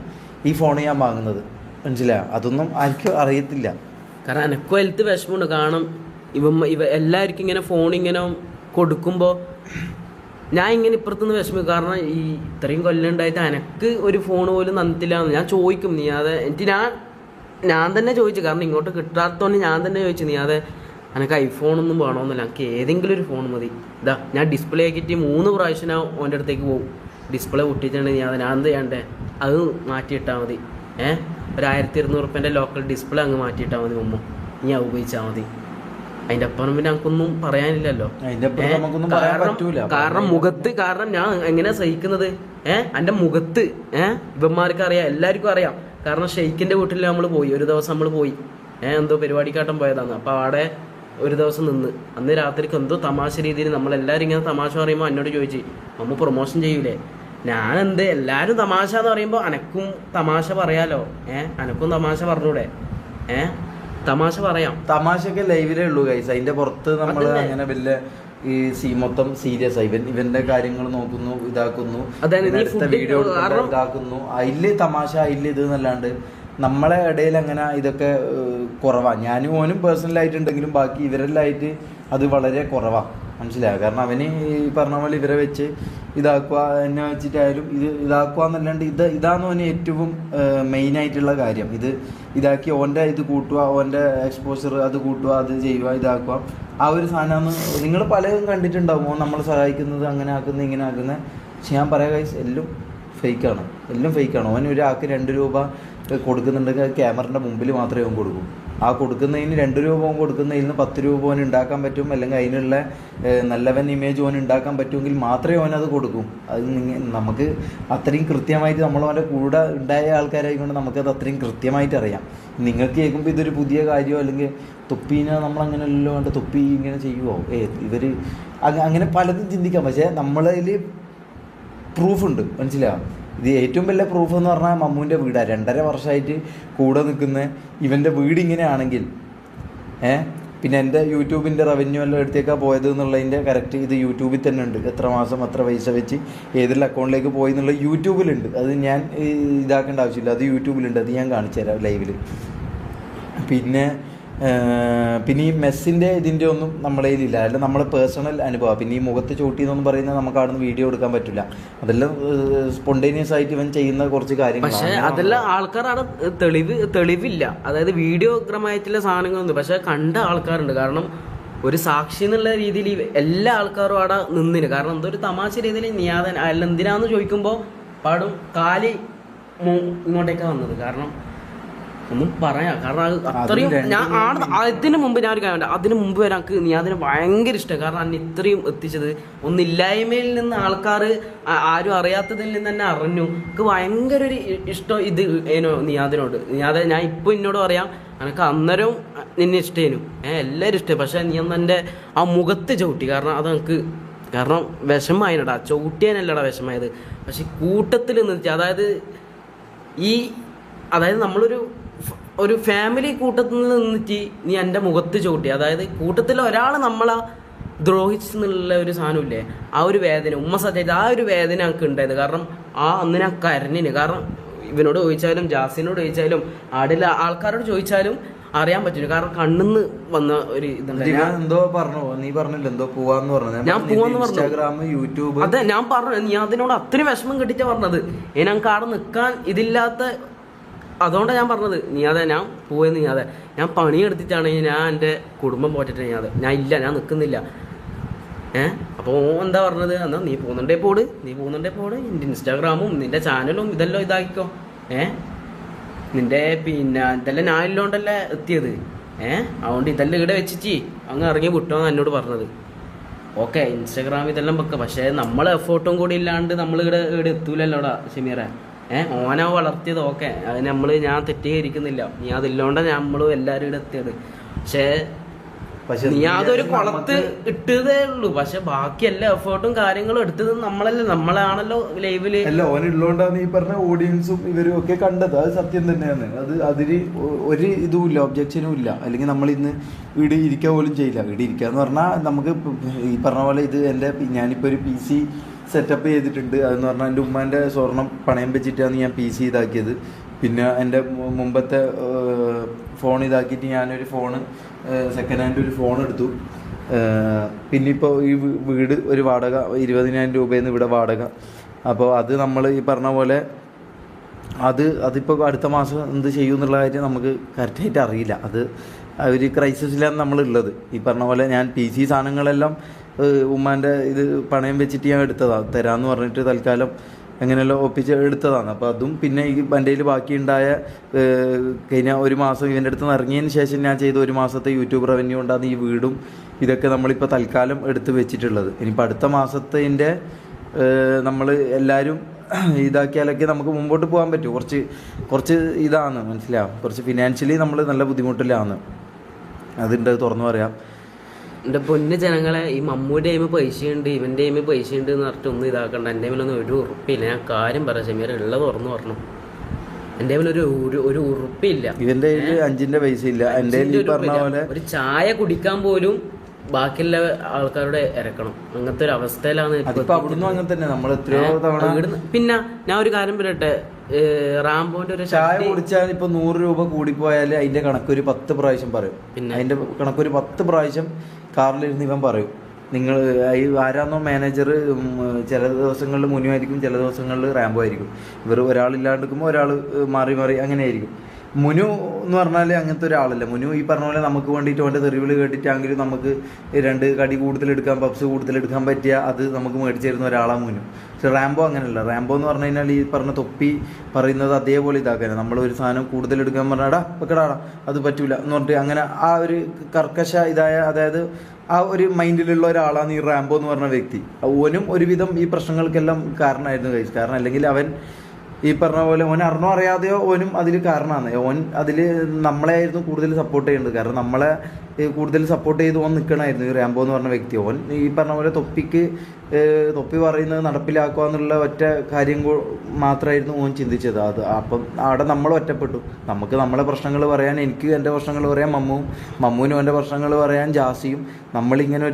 [SPEAKER 1] ഈ ഫോൺ ഞാൻ വാങ്ങുന്നത്. മനസ്സിലായോ? അതൊന്നും ആർക്കും അറിയത്തില്ല.
[SPEAKER 2] കാരണം എനക്കും ഹെൽത്ത് വിഷമമുണ്ട്. കാരണം ഇവ എല്ലാവർക്കും ഇങ്ങനെ ഫോൺ ഇങ്ങനെ കൊടുക്കുമ്പോൾ ഞാൻ ഇങ്ങനെ ഇപ്പുറത്തുനിന്ന് വിഷമിക്കും. കാരണം ഈ ഇത്രയും കൊല്ലം ഉണ്ടായിട്ട് എനക്ക് ഒരു ഫോൺ പോലും തന്നിട്ടില്ല. ഞാൻ ചോദിക്കും, നീ അത് എനിക്ക് ഞാൻ തന്നെ ചോദിച്ചു. കാരണം ഇങ്ങോട്ട് കിട്ടാത്തതുകൊണ്ട് ഞാൻ തന്നെ ചോദിച്ചു, നീ അത് എനിക്ക് ഐഫോണൊന്നും വേണമെന്നില്ല, എനിക്ക് ഏതെങ്കിലും ഒരു ഫോൺ മതി. ഇതാ ഞാൻ ഡിസ്പ്ലേ ആക്കിയിട്ട് 3 പ്രാവശ്യം ഞാൻ ഓൻ്റെ അടുത്തേക്ക് പോകും. ഡിസ്പ്ലേ പൊട്ടിയിട്ടുണ്ടെങ്കിൽ ഞാൻ എന്ത് ചെയ്യണ്ടേ, അത് മാറ്റിയിട്ടാൽ മതി. ഒരു 1200 റുപ്യേൻ്റെ ലോക്കൽ ഡിസ്പ്ലേ അങ്ങ് മാറ്റിയിട്ടാൽ മതി മുമ്പ്, ഇനി അത് ഉപയോഗിച്ചാൽ മതി. അതിൻ്റെ അപ്പുറം പിന്നെ നമുക്കൊന്നും പറയാനില്ലല്ലോ. കാരണം ഞാൻ എങ്ങനെയാ സഹിക്കുന്നത്? എൻ്റെ മുഖത്ത് ഇവന്മാർക്ക് അറിയാം, എല്ലാവർക്കും അറിയാം. കാരണം ഷെയ്ഖിൻ്റെ വീട്ടിൽ നമ്മൾ പോയി, ഒരു ദിവസം നമ്മൾ പോയി, എന്തോ പരിപാടിക്കാട്ടം പോയതാണ്. അപ്പോൾ അവിടെ ഒരു ദിവസം നിന്ന്, അന്ന് രാത്രിക്ക് എന്തോ തമാശ രീതിയിൽ നമ്മളെല്ലാവരും ഇങ്ങനെ തമാശ പറയുമ്പോൾ എന്നോട് ചോദിച്ചു, അമ്മ പ്രൊമോഷൻ ചെയ്യൂലേ? ഞാൻ എല്ലാവരും തമാശ എന്ന് പറയുമ്പോൾ അനക്കും തമാശ പറയാലോ, അനക്കും തമാശ പറഞ്ഞൂടെ? തമാശ പറയാം.
[SPEAKER 1] തമാശയൊക്കെ ലൈവിലേ ഉള്ളൂ ഗൈസ്. അതിന്റെ പുറത്ത് നമ്മൾ അങ്ങനെ വലിയ മൊത്തം സീരിയസ് ആയി ഇവന്റെ കാര്യങ്ങൾ നോക്കുന്നു, ഇതാക്കുന്നു, വീഡിയോ ഇതാക്കുന്നു. അതില് തമാശ, അതില് ഇത് എന്നല്ലാണ്ട് നമ്മളെ ഇടയിൽ അങ്ങനെ ഇതൊക്കെ കുറവാണ്. ഞാനും ഓനും പേഴ്സണലായിട്ടുണ്ടെങ്കിലും ബാക്കി ഇവരെല്ലായിട്ട് അത് വളരെ കുറവാണ്. മനസ്സിലായോ? കാരണം അവന് ഈ പറഞ്ഞ പോലെ ഇവരെ വെച്ച് ഇതാക്കുക, എന്നെ വെച്ചിട്ടായാലും ഇതാക്കുക എന്നല്ലാണ്ട് ഇതാണ് ഓന് ഏറ്റവും മെയിനായിട്ടുള്ള കാര്യം. ഇതാക്കി ഓൻ്റെ ഇത് കൂട്ടുക, ഓൻ്റെ എക്സ്പോഷർ അത് കൂട്ടുക, അത് ചെയ്യുക, ഇതാക്കുക. ആ ഒരു സാധനമാണ് നിങ്ങൾ പലതും കണ്ടിട്ടുണ്ടാവും. ഓൻ നമ്മളെ സഹായിക്കുന്നത്, അങ്ങനെ ആക്കുന്നത്, ഇങ്ങനെ ആക്കുന്നത്. പക്ഷെ ഞാൻ പറയാം ഗൈസ്, എല്ലാം ഫേക്കാണ്. ഓൻ ഒരാൾക്ക് 2 രൂപ കൊടുക്കുന്നുണ്ടെങ്കിൽ ക്യാമറൻ്റെ മുമ്പിൽ മാത്രമേ ഓൻ കൊടുക്കൂ. ആ കൊടുക്കുന്നതിന് 2 രൂപ ഓൻ കൊടുക്കുന്നതിൽ നിന്ന് 10 രൂപ ഓൻ ഉണ്ടാക്കാൻ പറ്റും, അല്ലെങ്കിൽ അതിനുള്ള നല്ലവൻ ഇമേജ് ഓൻ ഉണ്ടാക്കാൻ പറ്റുമെങ്കിൽ മാത്രമേ ഓനത് കൊടുക്കും. അത് നമുക്ക് അത്രയും കൃത്യമായിട്ട് അവൻ്റെ കൂടെ ഉണ്ടായ ആൾക്കാരായിക്കൊണ്ട് നമുക്കത് അത്രയും കൃത്യമായിട്ട് അറിയാം. നിങ്ങൾക്ക് കേൾക്കുമ്പോൾ ഇതൊരു പുതിയ കാര്യമോ, അല്ലെങ്കിൽ തൊപ്പീനെ നമ്മളങ്ങനെയല്ലോ കണ്ട് തൊപ്പി ഇങ്ങനെ ചെയ്യുമോ, ഇവർ അങ്ങനെ പലതും ചിന്തിക്കാം. പക്ഷേ നമ്മളതിൽ പ്രൂഫുണ്ട്. മനസ്സിലാവും? ഇത് ഏറ്റവും വലിയ പ്രൂഫ് എന്ന് പറഞ്ഞാൽ മമ്മൂൻ്റെ വീടാണ്. 2.5 വർഷമായിട്ട് കൂടെ നിൽക്കുന്ന ഇവൻ്റെ വീട് ഇങ്ങനെയാണെങ്കിൽ പിന്നെ എൻ്റെ യൂട്യൂബിൻ്റെ റവന്യൂ എല്ലാം എടുത്തേക്കാണ് പോയത് എന്നുള്ളതിൻ്റെ കറക്റ്റ് ഇത് യൂട്യൂബിൽ തന്നെ ഉണ്ട്. എത്ര മാസം എത്ര പൈസ വെച്ച് ഏതെല്ലാം അക്കൗണ്ടിലേക്ക് പോയി എന്നുള്ള യൂട്യൂബിലുണ്ട്. അത് ഞാൻ ഇതാക്കേണ്ട ആവശ്യമില്ല, അത് യൂട്യൂബിലുണ്ട്. അത് ഞാൻ കാണിച്ചു തരാം ലൈവിൽ. പിന്നെ ഈ മെസ്സിൻ്റെ ഇതിൻ്റെ ഒന്നും നമ്മുടെ കയ്യിലില്ല. അല്ല നമ്മളെ പേഴ്സണൽ അനുഭവം. പിന്നെ ഈ മുഖത്ത് ചോട്ടി എന്നൊന്നും പറയുന്നത് നമുക്ക് അവിടെ നിന്ന് വീഡിയോ എടുക്കാൻ പറ്റില്ല. അതെല്ലാം സ്പോണ്ടേനിയസ് ആയിട്ട് ഇവൻ ചെയ്യുന്ന കുറച്ച് കാര്യങ്ങൾ.
[SPEAKER 2] പക്ഷേ അതെല്ലാം ആൾക്കാരാണ് തെളിവില്ല. അതായത് വീഡിയോഗ്രമായിട്ടുള്ള സാധനങ്ങളുണ്ട്, പക്ഷെ കണ്ട ആൾക്കാരുണ്ട്. കാരണം ഒരു സാക്ഷി എന്നുള്ള രീതിയിൽ എല്ലാ ആൾക്കാരും അവിടെ നിന്നിന്. കാരണം എന്തൊരു തമാശ രീതിയിൽ നിയാദൻ അല്ല എന്തിനാന്ന് ചോദിക്കുമ്പോൾ പാടും കാലി ഇങ്ങോട്ടേക്കാണ് വന്നത്. കാരണം ഒന്നും പറയാം, കാരണം അത്രയും ഞാൻ അതിന് മുമ്പ് ഞാനൊരു കാര്യം, അതിന് മുമ്പ് വരെ എനിക്ക് നിയാദിനെ ഭയങ്കര ഇഷ്ടം. കാരണം അന്ന് ഇത്രയും എത്തിച്ചത് ഒന്നില്ലായ്മയിൽ നിന്ന് ആൾക്കാർ ആരും അറിയാത്തതിൽ നിന്ന് തന്നെ അറിഞ്ഞു. എനിക്ക് ഭയങ്കര ഒരു ഇഷ്ടം ഇത് നിയാദിനോട്. നിയാദ ഞാൻ ഇപ്പോൾ എന്നോട് പറയാം, എനിക്ക് അന്നേരവും നിന്നെ ഇഷ്ടേനു, എല്ലാവരും ഇഷ്ടമായി. പക്ഷെ നീ അന്ന് എൻ്റെ ആ മുഖത്ത് ചവിട്ടി. കാരണം അത് എനിക്ക് കാരണം വിഷമായിനടാ, ചവിട്ടിയാനല്ലടാ വിഷമായത്. പക്ഷെ കൂട്ടത്തിൽ നിർത്തി, അതായത് നമ്മളൊരു ഫാമിലി കൂട്ടത്തിൽ നിന്നിട്ട് നീ എൻ്റെ മുഖത്ത് ചവിട്ടി. അതായത് കൂട്ടത്തിൽ ഒരാൾ നമ്മളെ ദ്രോഹിച്ചെന്നുള്ള ഒരു സാധനമില്ലേ, ആ ഒരു വേദന ഉമ്മ സത്യായിട്ട് ആ ഒരു വേദന എനിക്ക് ഉണ്ടായത്. കാരണം അന്ന് ഞാൻ കരഞ്ഞിന്. കാരണം ഇവനോട് ചോദിച്ചാലും ജാസിനോട് ചോദിച്ചാലും ആടില്ല ആൾക്കാരോട് ചോദിച്ചാലും അറിയാൻ പറ്റില്ല. കാരണം കണ്ണിന്ന് വന്ന ഒരു ഇതുണ്ട്.
[SPEAKER 1] എന്തോ പറഞ്ഞു, നീ പറഞ്ഞില്ല എന്തോ പോവാന്ന് പറഞ്ഞു.
[SPEAKER 2] ഞാൻ പോവാന്ന് പറഞ്ഞു,
[SPEAKER 1] ഇൻസ്റ്റാഗ്രാം, യൂട്യൂബ്.
[SPEAKER 2] അതെ ഞാൻ പറഞ്ഞു. നീ അതിനോട് അത്രയും വിഷമം കെട്ടിച്ചാ പറഞ്ഞത്. ഞങ്ങൾക്ക് അവിടെ നിൽക്കാൻ ഇതില്ലാത്ത, അതുകൊണ്ടാണ് ഞാൻ പറഞ്ഞത്. ഞാൻ പോയെന്ന് ഞാൻ പണിയെടുത്തിട്ടാണ് ഞാൻ എൻ്റെ കുടുംബം പോറ്റിട്ട് ഞാൻ ഇല്ല, ഞാൻ നിൽക്കുന്നില്ല. അപ്പോൾ എന്താ പറഞ്ഞത്, എന്നാ നീ പോകുന്നുണ്ടേ പോട്, നിന്റെ ഇൻസ്റ്റാഗ്രാമും നിന്റെ ചാനലും ഇതെല്ലാം ഇതാക്കിക്കോ. നിന്റെ ഇതെല്ലാം ഞാനില്ലോണ്ടല്ലേ എത്തിയത്. അതുകൊണ്ട് ഇതെല്ലാം ഇവിടെ വെച്ചിട്ട് അങ്ങ് ഇറങ്ങി വിട്ടോന്ന് എന്നോട് പറഞ്ഞത്. ഓക്കെ ഇൻസ്റ്റാഗ്രാം ഇതെല്ലാം വെക്കാം, പക്ഷേ നമ്മൾ എഫേർട്ടും കൂടി ഇല്ലാണ്ട് നമ്മൾ ഇവിടെ എത്തൂലല്ലോടാ ഷമീറ. ഓനെ വളർത്തിയത് ഓക്കെ, അത് ഞാൻ തെറ്റീകരിക്കുന്നില്ല. നീ അതില്ലോണ്ടാണ് നമ്മളും എല്ലാവരും ഇവിടെ എത്തിയത്. പക്ഷെ നീ അതൊരു കുളത്ത് ഇട്ടതേ ഉള്ളൂ. പക്ഷെ ബാക്കി എല്ലാ എഫേർട്ടും കാര്യങ്ങളും എടുത്തത് നമ്മളാണല്ലോ ലൈവില്.
[SPEAKER 1] അല്ല, ഓനുള്ളോണ്ടാണ് ഈ പറഞ്ഞ ഓഡിയൻസും ഇവരും ഒക്കെ കണ്ടത്. അത് സത്യം തന്നെയാണ്. അതിന് ഒരു ഇതുമില്ല, ഒബ്ജക്ഷനും ഇല്ല. അല്ലെങ്കിൽ നമ്മൾ ഇന്ന് ഇവിടെ ഇരിക്കുക പോലും ചെയ്യില്ല. ഇവിടെ ഇരിക്കുക എന്ന് പറഞ്ഞാൽ നമുക്ക് ഈ പറഞ്ഞ പോലെ ഇത് ഞാനിപ്പോൾ ഒരു PC സെറ്റപ്പ് ചെയ്തിട്ടുണ്ട്. അതെന്ന് പറഞ്ഞാൽ എൻ്റെ ഉമ്മാൻ്റെ സ്വർണം പണയം വെച്ചിട്ടാണ് ഞാൻ PC ഇതാക്കിയത്. പിന്നെ എൻ്റെ മുമ്പത്തെ ഫോൺ ഇതാക്കിയിട്ട് ഞാനൊരു ഫോണ് സെക്കൻഡ് ഹാൻഡ് ഒരു ഫോൺ എടുത്തു. പിന്നെ ഇപ്പോൾ ഈ വീട് ഒരു വാടക 20,000 രൂപയെന്ന് ഇവിടെ വാടക. അപ്പോൾ അത് നമ്മൾ ഈ പറഞ്ഞ പോലെ അതിപ്പോൾ അടുത്ത മാസം എന്ത് ചെയ്യും എന്നുള്ള കാര്യം നമുക്ക് കറക്റ്റായിട്ട് അറിയില്ല. അത് ഒരു ക്രൈസിസിലാണ് നമ്മളുള്ളത്. ഈ പറഞ്ഞ പോലെ ഞാൻ PC സാധനങ്ങളെല്ലാം ഉമ്മാൻ്റെ ഇത് പണയം വെച്ചിട്ട് ഞാൻ എടുത്തതാണ്. തരാമെന്ന് പറഞ്ഞിട്ട് തൽക്കാലം എങ്ങനെയല്ലോ ഒപ്പിച്ച് എടുത്തതാണ്. അപ്പോൾ അതും പിന്നെ ഈ എൻ്റെ കയ്യിൽ ബാക്കിയുണ്ടായ കഴിഞ്ഞ ഒരു മാസം ഇവൻ്റെ അടുത്ത് നിന്ന് ഇറങ്ങിയതിന് ശേഷം ഞാൻ ചെയ്ത ഒരു മാസത്തെ യൂട്യൂബ് റവന്യൂ കൊണ്ടാണ് ഈ വീടും ഇതൊക്കെ നമ്മളിപ്പോൾ തൽക്കാലം എടുത്ത് വെച്ചിട്ടുള്ളത്. ഇനിയിപ്പോൾ അടുത്ത മാസത്തിൻ്റെ നമ്മൾ എല്ലാവരും ഇതാക്കിയാലൊക്കെ നമുക്ക് മുമ്പോട്ട് പോകാൻ പറ്റും. കുറച്ച് ഇതാണ് മനസ്സിലാവും. കുറച്ച് ഫിനാൻഷ്യലി നമ്മൾ നല്ല ബുദ്ധിമുട്ടിലാണ്. അതുണ്ട്, തുറന്നു പറയാം.
[SPEAKER 2] എൻ്റെ പൊന്ന് ജനങ്ങളെ, ഈ മമ്മൂൻ്റെ കൈമ പൈസയുണ്ട്, ഇവൻ്റെ കൈമ പൈസയുണ്ട് എന്ന് പറഞ്ഞിട്ട് ഒന്നും ഇതാക്കണ്ട. എൻ്റെ കയ്യിലൊന്നും ഒരു ഉറപ്പില്ല. ഞാൻ കാര്യം പറയാം ഷമീർ, ഉള്ളത് തുറന്നു പറഞ്ഞു. എൻ്റെ കയ്യിലൊരു ഉറപ്പില്ല.
[SPEAKER 1] ഇവൻ്റെ കയ്യിൽ 5 പൈസ ഇല്ല. എൻ്റെ പറഞ്ഞ പോലെ
[SPEAKER 2] ഒരു ചായ കുടിക്കാൻ പോലും ബാക്കിയുള്ള ആൾക്കാരുടെ ഇറക്കണം. അങ്ങനത്തെ ഒരു അവസ്ഥയിലാണ്
[SPEAKER 1] അവിടുന്ന്. അങ്ങനെ തന്നെ നമ്മൾ എത്രയോ തവണ.
[SPEAKER 2] പിന്നെ ഞാൻ ഒരു കാര്യം പറയട്ടെ, റാംബോന്റെ ഒരു
[SPEAKER 1] ചായ കുടിച്ചാൽ ഇപ്പൊ 100 രൂപ കൂടിപ്പോയാൽ അതിന്റെ കണക്കൊരു 10 പ്രാവശ്യം പറയും. പിന്നെ അതിന്റെ കണക്കൊരു 10 പ്രാവശ്യം കാറിലിരുന്ന് ഇവൻ പറയും. നിങ്ങൾ ആരാന്നോ മാനേജർ, ചില ദിവസങ്ങളിൽ മുനു ആയിരിക്കും, ചില ദിവസങ്ങളിൽ റാംബോ ആയിരിക്കും. ഇവർ ഒരാളില്ലാണ്ടിരിക്കുമ്പോൾ ഒരാൾ മാറി അങ്ങനെ ആയിരിക്കും. മുനു എന്ന് പറഞ്ഞാൽ അങ്ങനത്തെ ഒരാളല്ല. മുനു ഈ പറഞ്ഞ പോലെ നമുക്ക് വേണ്ടിയിട്ട് അവൻ്റെ തെറിവിൽ കേട്ടിട്ടാണെങ്കിലും നമുക്ക് 2 കടി കൂടുതലെടുക്കാൻ, പപ്സ് കൂടുതലെടുക്കാൻ പറ്റിയ അത് നമുക്ക് മേടിച്ചു തരുന്ന ഒരാളാണ് മുനു. പക്ഷെ റാംബോ അങ്ങനെയല്ല. റാംബോ എന്ന് പറഞ്ഞു കഴിഞ്ഞാൽ ഈ പറഞ്ഞ തൊപ്പി പറയുന്നത് അതേപോലെ ഇതാക്കാനാണ്. നമ്മളൊരു സാധനം കൂടുതലെടുക്കാൻ പറഞ്ഞാടാ വെക്കടാടാ അത് പറ്റൂല എന്ന് പറഞ്ഞിട്ട് അങ്ങനെ ആ ഒരു കർക്കശ അതായത് ആ ഒരു മൈൻഡിലുള്ള ഒരാളാണ് ഈ റാംബോ എന്ന് പറഞ്ഞ വ്യക്തി. ഓനും ഒരുവിധം ഈ പ്രശ്നങ്ങൾക്കെല്ലാം കാരണമായിരുന്നു കഴിച്ചു. കാരണം അല്ലെങ്കിൽ അവൻ ഈ പറഞ്ഞ പോലെ ഓൻ അറിഞ്ഞോ അറിയാതെയോ ഓനും അതിൽ കാരണമാണ്. ഓൻ അതിൽ നമ്മളെയായിരുന്നു കൂടുതൽ സപ്പോർട്ട് ചെയ്യേണ്ടത്. കാരണം നമ്മളെ കൂടുതൽ സപ്പോർട്ട് ചെയ്ത് ഓൻ നിൽക്കണമായിരുന്നു ഈ റാംബോ എന്ന് പറഞ്ഞ വ്യക്തി. ഓൻ ഈ പറഞ്ഞ പോലെ തൊപ്പി പറയുന്നത് നടപ്പിലാക്കുക എന്നുള്ള ഒറ്റ കാര്യം മാത്രമായിരുന്നു ഓൻ ചിന്തിച്ചത്. അപ്പം അവിടെ നമ്മൾ ഒറ്റപ്പെട്ടു. നമുക്ക് നമ്മളെ പ്രശ്നങ്ങൾ പറയാൻ, എനിക്ക് എൻ്റെ പ്രശ്നങ്ങൾ പറയാൻ മമ്മുവിനും എൻ്റെ പ്രശ്നങ്ങൾ പറയാൻ ജാസിയും. നമ്മളിങ്ങനെ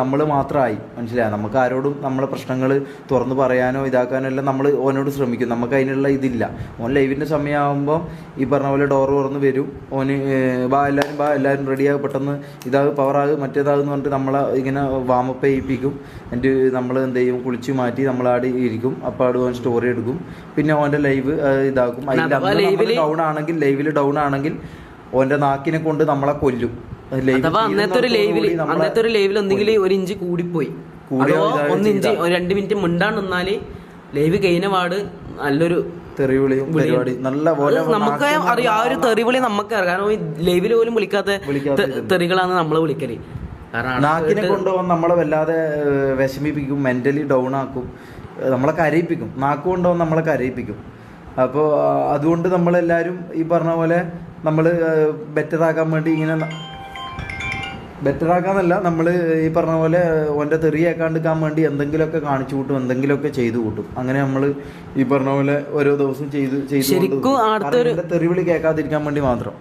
[SPEAKER 1] നമ്മൾ മാത്രമായി മനസ്സിലായി. നമുക്ക് ആരോടും നമ്മളെ പ്രശ്നങ്ങൾ തുറന്ന് പറയാനോ ഇതാക്കാനോ എല്ലാം നമ്മൾ ഓനോട് ശ്രമിക്കും. നമുക്ക് അതിനുള്ള ഇതില്ല. ഓൻ ലൈവിൻ്റെ സമയമാകുമ്പോൾ ഈ പറഞ്ഞ പോലെ ഡോർ തുറന്ന് വരും. ഓന് എല്ലാവരും റെഡിയാകും, പെട്ടെന്ന് ഇതാകും, പവറാകും, മറ്റേതാകുമെന്ന് പറഞ്ഞിട്ട് നമ്മളെ ഇങ്ങനെ വാമപ്പ് ചെയ്യിപ്പിക്കും. എന്നിട്ട് നമ്മൾ എന്ത് ചെയ്യും, കുളിച്ച് മാറ്റി നമ്മളാടി ഇരിക്കും. അപ്പോൾ അവിടെ ഓൻ സ്റ്റോറി എടുക്കും. പിന്നെ ഓൻ്റെ ലൈവ് ഇതാക്കും. അതിൽ ലൈവിൽ ഡൗൺ ആണെങ്കിൽ ഓൻ്റെ നാക്കിനെ കൊണ്ട് നമ്മളെ കൊല്ലും.
[SPEAKER 2] അഥവാ അന്നത്തെ ഒരു ലൈവിൽ എന്തെങ്കിലും 1 ഇഞ്ച് കൂടിപ്പോയി, അതോ 1 ഇഞ്ച് 2 മിനിറ്റ് മിണ്ടാണ്ട് നിന്നാല് ലൈവ് കഴിഞ്ഞ പാട് നല്ലൊരു
[SPEAKER 1] തെറിവിളിയും പരിപാടി നല്ല പോലെ
[SPEAKER 2] നമുക്ക് അറിയാം. ആ ഒരു തെറിവിളി നമുക്ക് അറിയാം. കാരണം ഈ ലൈവിൽ പോലും വിളിക്കാത്ത തെറികളാണ് നമ്മള് വിളിക്കല്.
[SPEAKER 1] നാക്കിനെ കൊണ്ടുപോകാൻ നമ്മളെ വല്ലാതെ വിഷമിപ്പിക്കും, മെന്റലി ഡൗൺ ആക്കും, നമ്മളെ കരയിപ്പിക്കും. നാക്ക് കൊണ്ടുപോകാൻ നമ്മളെ കരയിപ്പിക്കും. അപ്പോൾ അതുകൊണ്ട് നമ്മളെല്ലാവരും ഈ പറഞ്ഞ പോലെ നമ്മൾ ബെറ്ററാക്കാൻ വേണ്ടി ഇങ്ങനെ, ബെറ്ററാക്കാന്നല്ല, നമ്മൾ ഈ പറഞ്ഞ പോലെ ഓൻ്റെ തെറിയേക്കാണ്ടിരിക്കാൻ വേണ്ടി എന്തെങ്കിലുമൊക്കെ കാണിച്ചു കൂട്ടും, എന്തെങ്കിലുമൊക്കെ ചെയ്തു കൂട്ടും. അങ്ങനെ നമ്മൾ ഈ പറഞ്ഞ പോലെ ഓരോ ദിവസം
[SPEAKER 2] ശരിക്കും
[SPEAKER 1] തെറിവിളി കേൾക്കാതിരിക്കാൻ വേണ്ടി മാത്രം.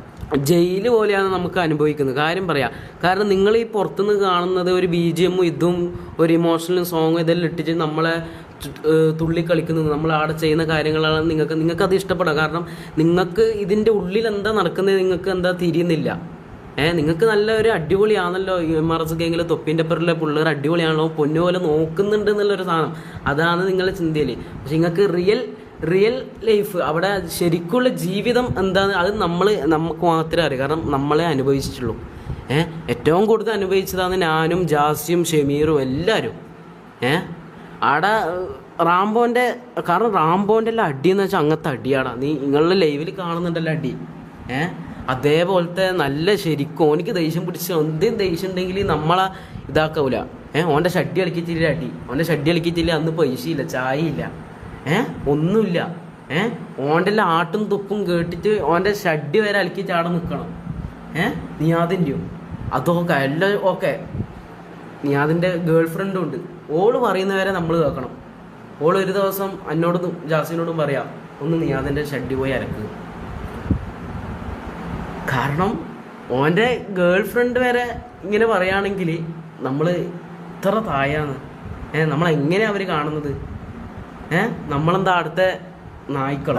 [SPEAKER 2] ജയില് പോലെയാണ് നമുക്ക് അനുഭവിക്കുന്നത്. കാര്യം പറയാം. കാരണം നിങ്ങൾ ഈ പുറത്തുനിന്ന് കാണുന്നത് ഒരു BGM ഇതും ഒരു ഇമോഷണൽ സോങ് ഇതെല്ലാം ഇട്ടിട്ട് നമ്മളെ തുള്ളി കളിക്കുന്നത്, നമ്മൾ അവിടെ ചെയ്യുന്ന കാര്യങ്ങളാണ് നിങ്ങൾക്ക് അത് ഇഷ്ടപ്പെടാം. കാരണം നിങ്ങൾക്ക് ഇതിൻ്റെ ഉള്ളിൽ എന്താ നടക്കുന്നത് നിങ്ങൾക്ക് എന്താ തിരിയുന്നില്ല. നിങ്ങൾക്ക് നല്ല ഒരു അടിപൊളിയാണല്ലോ MRS ഗാങ്ങിലെ തൊപ്പിൻ്റെ പേരിലെ പിള്ളേർ അടിപൊളിയാണല്ലോ, പൊന്നുപോലെ നോക്കുന്നുണ്ട് എന്നുള്ളൊരു സാധനം, അതാണ് നിങ്ങളുടെ ചിന്തയിൽ. പക്ഷെ നിങ്ങൾക്ക് റിയൽ ലൈഫ് അവിടെ ശരിക്കുള്ള ജീവിതം എന്താണ് അത് നമുക്ക് മാത്രമേ അറിയാം. കാരണം നമ്മളെ അനുഭവിച്ചിട്ടുള്ളൂ. ഏറ്റവും കൂടുതൽ അനുഭവിച്ചതാണ് ഞാനും ജാസിയും ഷമീറും എല്ലാവരും. അവിടെ കാരണം റാംബോൻ്റെ എല്ലാം അടി എന്ന് വെച്ചാൽ അങ്ങനത്തെ അടിയാടാ. നിങ്ങളുടെ ലൈവിൽ കാണുന്നുണ്ടല്ലോ അടി. അതേപോലത്തെ നല്ല ശരിക്കും ഓനിക്ക് ദേഷ്യം പിടിച്ച് എന്തെങ്കിലും ദേഷ്യം ഉണ്ടെങ്കിൽ നമ്മളെ ഇതാക്കൂല. ഓൻ്റെ ഷഡ്ഡി കളിക്കിച്ചില്ല അടി, ഓൻ്റെ ഷഡ്ഡി കളിക്കിച്ചില്ല, അന്ന് പൈസയില്ല, ചായയില്ല, ഒന്നുമില്ല. ഓൻ്റെ എല്ലാം ആട്ടും തുപ്പും കേട്ടിട്ട് ഓൻ്റെ ഷഡ്ഡി വരെ അലക്കി ചാടം നിൽക്കണം. നിയാദിൻ്റെയും അതൊക്കെ എല്ലാം ഓക്കെ. നിയാദിൻ്റെ ഗേൾ ഫ്രണ്ടും ഉണ്ട്. ഓള് പറയുന്നവരെ നമ്മൾ കേൾക്കണം. ഓള് ഒരു ദിവസം എന്നോടും ജാസിനോടും പറയാം, ഒന്ന് നിയാദിൻ്റെ ഷഡ്ഡി പോയി അലക്കുക. കാരണം ഓൻ്റെ ഗേൾ ഫ്രണ്ട് വരെ ഇങ്ങനെ പറയുകയാണെങ്കിൽ നമ്മൾ ഇത്ര താഴാണ്. നമ്മളെങ്ങനെയാണ് അവർ കാണുന്നത്? നമ്മളെന്താ അടുത്ത നായ്ക്കളോ?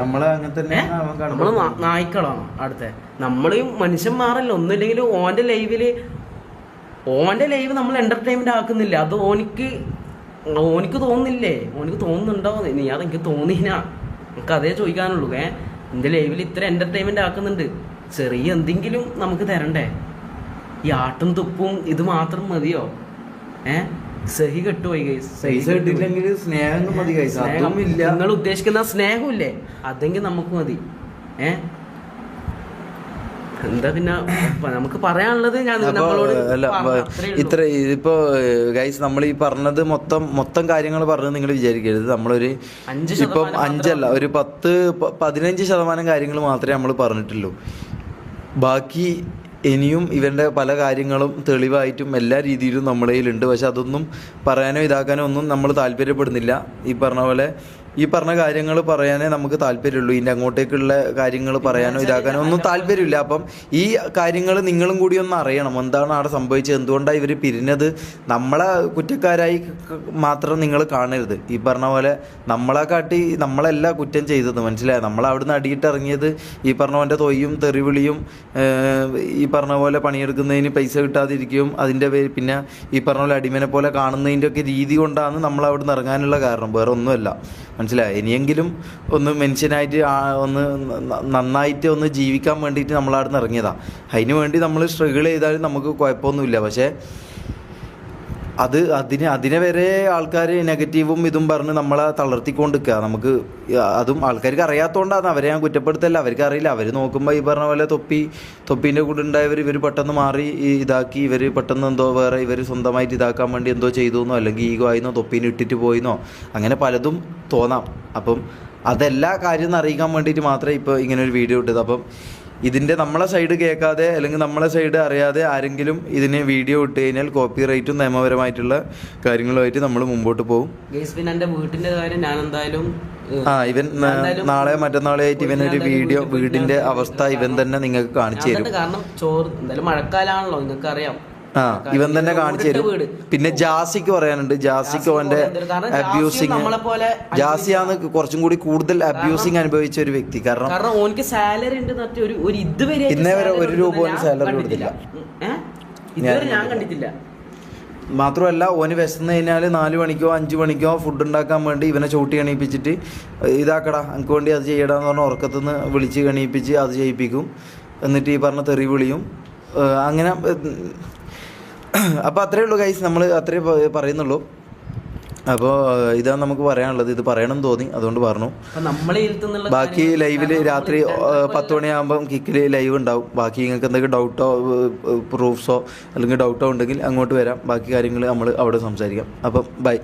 [SPEAKER 2] നമ്മൾ നായ്ക്കളാണോ അടുത്ത? നമ്മളെയും മനുഷ്യന്മാരല്ല. ഒന്നുമില്ലെങ്കിലും ഓൻ്റെ ലൈവ് നമ്മൾ എൻ്റർടൈൻമെൻ്റ് ആക്കുന്നില്ല. അത് ഓനിക്ക് തോന്നുന്നില്ലേ? ഓനിക്ക് തോന്നുന്നുണ്ടോ? നീ അതെനിക്ക് തോന്നിനാ, നമുക്ക് അതേ ചോദിക്കാനുള്ളൂ. എൻ്റെ ലൈവിൽ ഇത്ര എൻ്റർടൈൻമെൻ്റ് ആക്കുന്നുണ്ട്, ചെറിയ എന്തെങ്കിലും നമുക്ക് തരണ്ടേ? ഈ ആട്ടും തുപ്പും ഇത് മാത്രം മതിയോ? സഹി കെട്ടുപോയി. നിങ്ങൾ ഉദ്ദേശിക്കുന്ന സ്നേഹമില്ലേ, അതെങ്കിൽ നമുക്ക് മതി. എന്താ പിന്നെ നമുക്ക് പറയാനുള്ളത്?
[SPEAKER 1] ഇത്ര ഇതിപ്പോ ഗൈസ് നമ്മൾ ഈ പറഞ്ഞത് മൊത്തം കാര്യങ്ങൾ പറഞ്ഞത് നിങ്ങൾ വിചാരിക്കരുത്. നമ്മളൊരു ഇപ്പം 5 ഒരു 10-15% കാര്യങ്ങൾ മാത്രമേ നമ്മൾ പറഞ്ഞിട്ടുള്ളൂ. ബാക്കി ഇനിയും ഇവൻ്റെ പല കാര്യങ്ങളും തെളിവായിട്ടും എല്ലാ രീതിയിലും നമ്മുടെ കയ്യിലുണ്ട്. പക്ഷെ അതൊന്നും പറയാനോ ഇതാക്കാനോ ഒന്നും നമ്മൾ താല്പര്യപ്പെടുന്നില്ല. ഈ പറഞ്ഞ പോലെ ഈ പറഞ്ഞ കാര്യങ്ങൾ പറയാനേ നമുക്ക് താല്പര്യമുള്ളൂ. ഇതിൻ്റെ അങ്ങോട്ടേക്കുള്ള കാര്യങ്ങൾ പറയാനോ ഇതാക്കാനോ ഒന്നും താല്പര്യമില്ല. അപ്പം ഈ കാര്യങ്ങൾ നിങ്ങളും കൂടി ഒന്ന് അറിയണം. എന്താണ് അവിടെ സംഭവിച്ചത്, എന്തുകൊണ്ടാണ് ഇവർ പിരിഞ്ഞത്. നമ്മളെ കുറ്റക്കാരായി മാത്രം നിങ്ങൾ കാണരുത്. ഈ പറഞ്ഞ പോലെ നമ്മളല്ല കുറ്റം ചെയ്തത്, മനസ്സിലായോ? നമ്മളവിടുന്ന് അടിയിട്ട് ഇറങ്ങിയത് ഈ പറഞ്ഞ പോലെ തൊയ്യും തെറിവിളിയും ഈ പറഞ്ഞ പോലെ പണിയെടുക്കുന്നതിന് പൈസ കിട്ടാതിരിക്കുകയും അതിൻ്റെ പേര് പിന്നെ ഈ പറഞ്ഞ പോലെ അടിമനെ പോലെ കാണുന്നതിൻ്റെ ഒക്കെ രീതി കൊണ്ടാണ് നമ്മളവിടുന്ന് ഇറങ്ങാനുള്ള കാരണം, വേറെ ഒന്നുമല്ല. മനസ്സിലായോ? ഇനിയെങ്കിലും ഒന്ന് മനുഷ്യനായിട്ട് ഒന്ന് നന്നായിട്ട് ഒന്ന് ജീവിക്കാൻ വേണ്ടിയിട്ട് നമ്മളവിടെ നിന്ന് ഇറങ്ങിയതാണ്. അതിന് വേണ്ടി നമ്മൾ സ്ട്രഗിൾ ചെയ്താലും നമുക്ക് കുഴപ്പമൊന്നുമില്ല. പക്ഷേ അതിനെ വരെ ആൾക്കാർ നെഗറ്റീവും ഇതും പറഞ്ഞ് നമ്മളെ തളർത്തിക്കൊണ്ടിരിക്കുക. നമുക്ക് അതും ആൾക്കാർക്ക് അറിയാത്തതുകൊണ്ടാണ്. അവരെ ഞാൻ കുറ്റപ്പെടുത്തല്ല, അവർക്ക് അറിയില്ല. അവർ നോക്കുമ്പോൾ ഈ പറഞ്ഞ പോലെ തൊപ്പീൻ്റെ കൂടെ ഉണ്ടായവർ ഇവർ പെട്ടെന്ന് മാറി ഇതാക്കി, ഇവർ പെട്ടെന്ന് എന്തോ വേറെ ഇവർ സ്വന്തമായിട്ട് ഇതാക്കാൻ വേണ്ടി എന്തോ ചെയ്തുവെന്നോ അല്ലെങ്കിൽ ഈഗോ ആയിരുന്നോ തൊപ്പീനെ ഇട്ടിട്ട് പോയിന്നോ അങ്ങനെ പലതും തോന്നാം. അപ്പം അതെല്ലാ കാര്യം അറിയിക്കാൻ വേണ്ടിയിട്ട് മാത്രമേ ഇപ്പോൾ ഇങ്ങനെ ഒരു വീഡിയോ ഇട്ടത്. അപ്പം ഇതിൻ്റെ നമ്മളെ സൈഡ് കേൾക്കാതെ അല്ലെങ്കിൽ നമ്മളെ സൈഡ് അറിയാതെ ആരെങ്കിലും ഇതിന് വീഡിയോ ഇട്ട് കഴിഞ്ഞാൽ കോപ്പി റൈറ്റും നിയമപരമായിട്ടുള്ള കാര്യങ്ങളുമായിട്ട് നമ്മൾ മുമ്പോട്ട് പോകും.
[SPEAKER 2] വീട്ടിൻ്റെ കാര്യം ഞാൻ എന്തായാലും
[SPEAKER 1] ഇവൻ നാളെ മറ്റന്നാളെ ആയിട്ട് ഇവനൊരു വീടിന്റെ അവസ്ഥ ഇവൻ തന്നെ നിങ്ങൾക്ക് കാണിച്ചു തരും.
[SPEAKER 2] കാരണം എന്തായാലും മഴക്കാലാണല്ലോ, നിങ്ങൾക്ക് അറിയാം.
[SPEAKER 1] ഇവൻ തന്നെ കാണിച്ചു തരും. പിന്നെ ജാസിക്ക് പറയാനുണ്ട്. ജാസിക്ക് അവന്റെ അബ്യൂസിങ്, ജാസിയാണ് കുറച്ചും കൂടി കൂടുതൽ അബ്യൂസിങ് അനുഭവിച്ച ഒരു വ്യക്തി. കാരണം ഇന്നേ വരെ 1 രൂപ പോലും സാലറി കൊടുത്തില്ല. മാത്രമല്ല ഓന് വിശന്ന് കഴിഞ്ഞാൽ 4 മണിക്കോ 5 മണിക്കോ ഫുഡ് ഉണ്ടാക്കാൻ വേണ്ടി ഇവനെ ചവിട്ടി എണീപ്പിച്ചിട്ട് ഇതാക്കടാ എനിക്ക് വേണ്ടി അത് ചെയ്യടാന്ന് പറഞ്ഞാൽ ഉറക്കത്തുനിന്ന് വിളിച്ച് എണീപ്പിച്ച് അത് ചെയ്യിപ്പിക്കും. എന്നിട്ട് ഈ പറഞ്ഞ തെറി വിളിയും അങ്ങനെ അപ്പോൾ അത്രയേ ഉള്ളൂ ഗൈസ്, നമ്മൾ അത്രേ പറയുന്നുള്ളൂ. അപ്പോൾ ഇതാണ് നമുക്ക് പറയാനുള്ളത്. ഇത് പറയണമെന്ന് തോന്നി, അതുകൊണ്ട് പറഞ്ഞു. ബാക്കി ലൈവിൽ രാത്രി 10 മണിയാകുമ്പം കിക്കിൽ ലൈവ് ഉണ്ടാവും. ബാക്കി നിങ്ങൾക്ക് എന്തെങ്കിലും ഡൗട്ടോ പ്രൂഫ്സോ അല്ലെങ്കിൽ ഡൗട്ടോ ഉണ്ടെങ്കിൽ അങ്ങോട്ട് വരാം. ബാക്കി കാര്യങ്ങൾ നമ്മൾ അവിടെ സംസാരിക്കാം. അപ്പം ബൈ.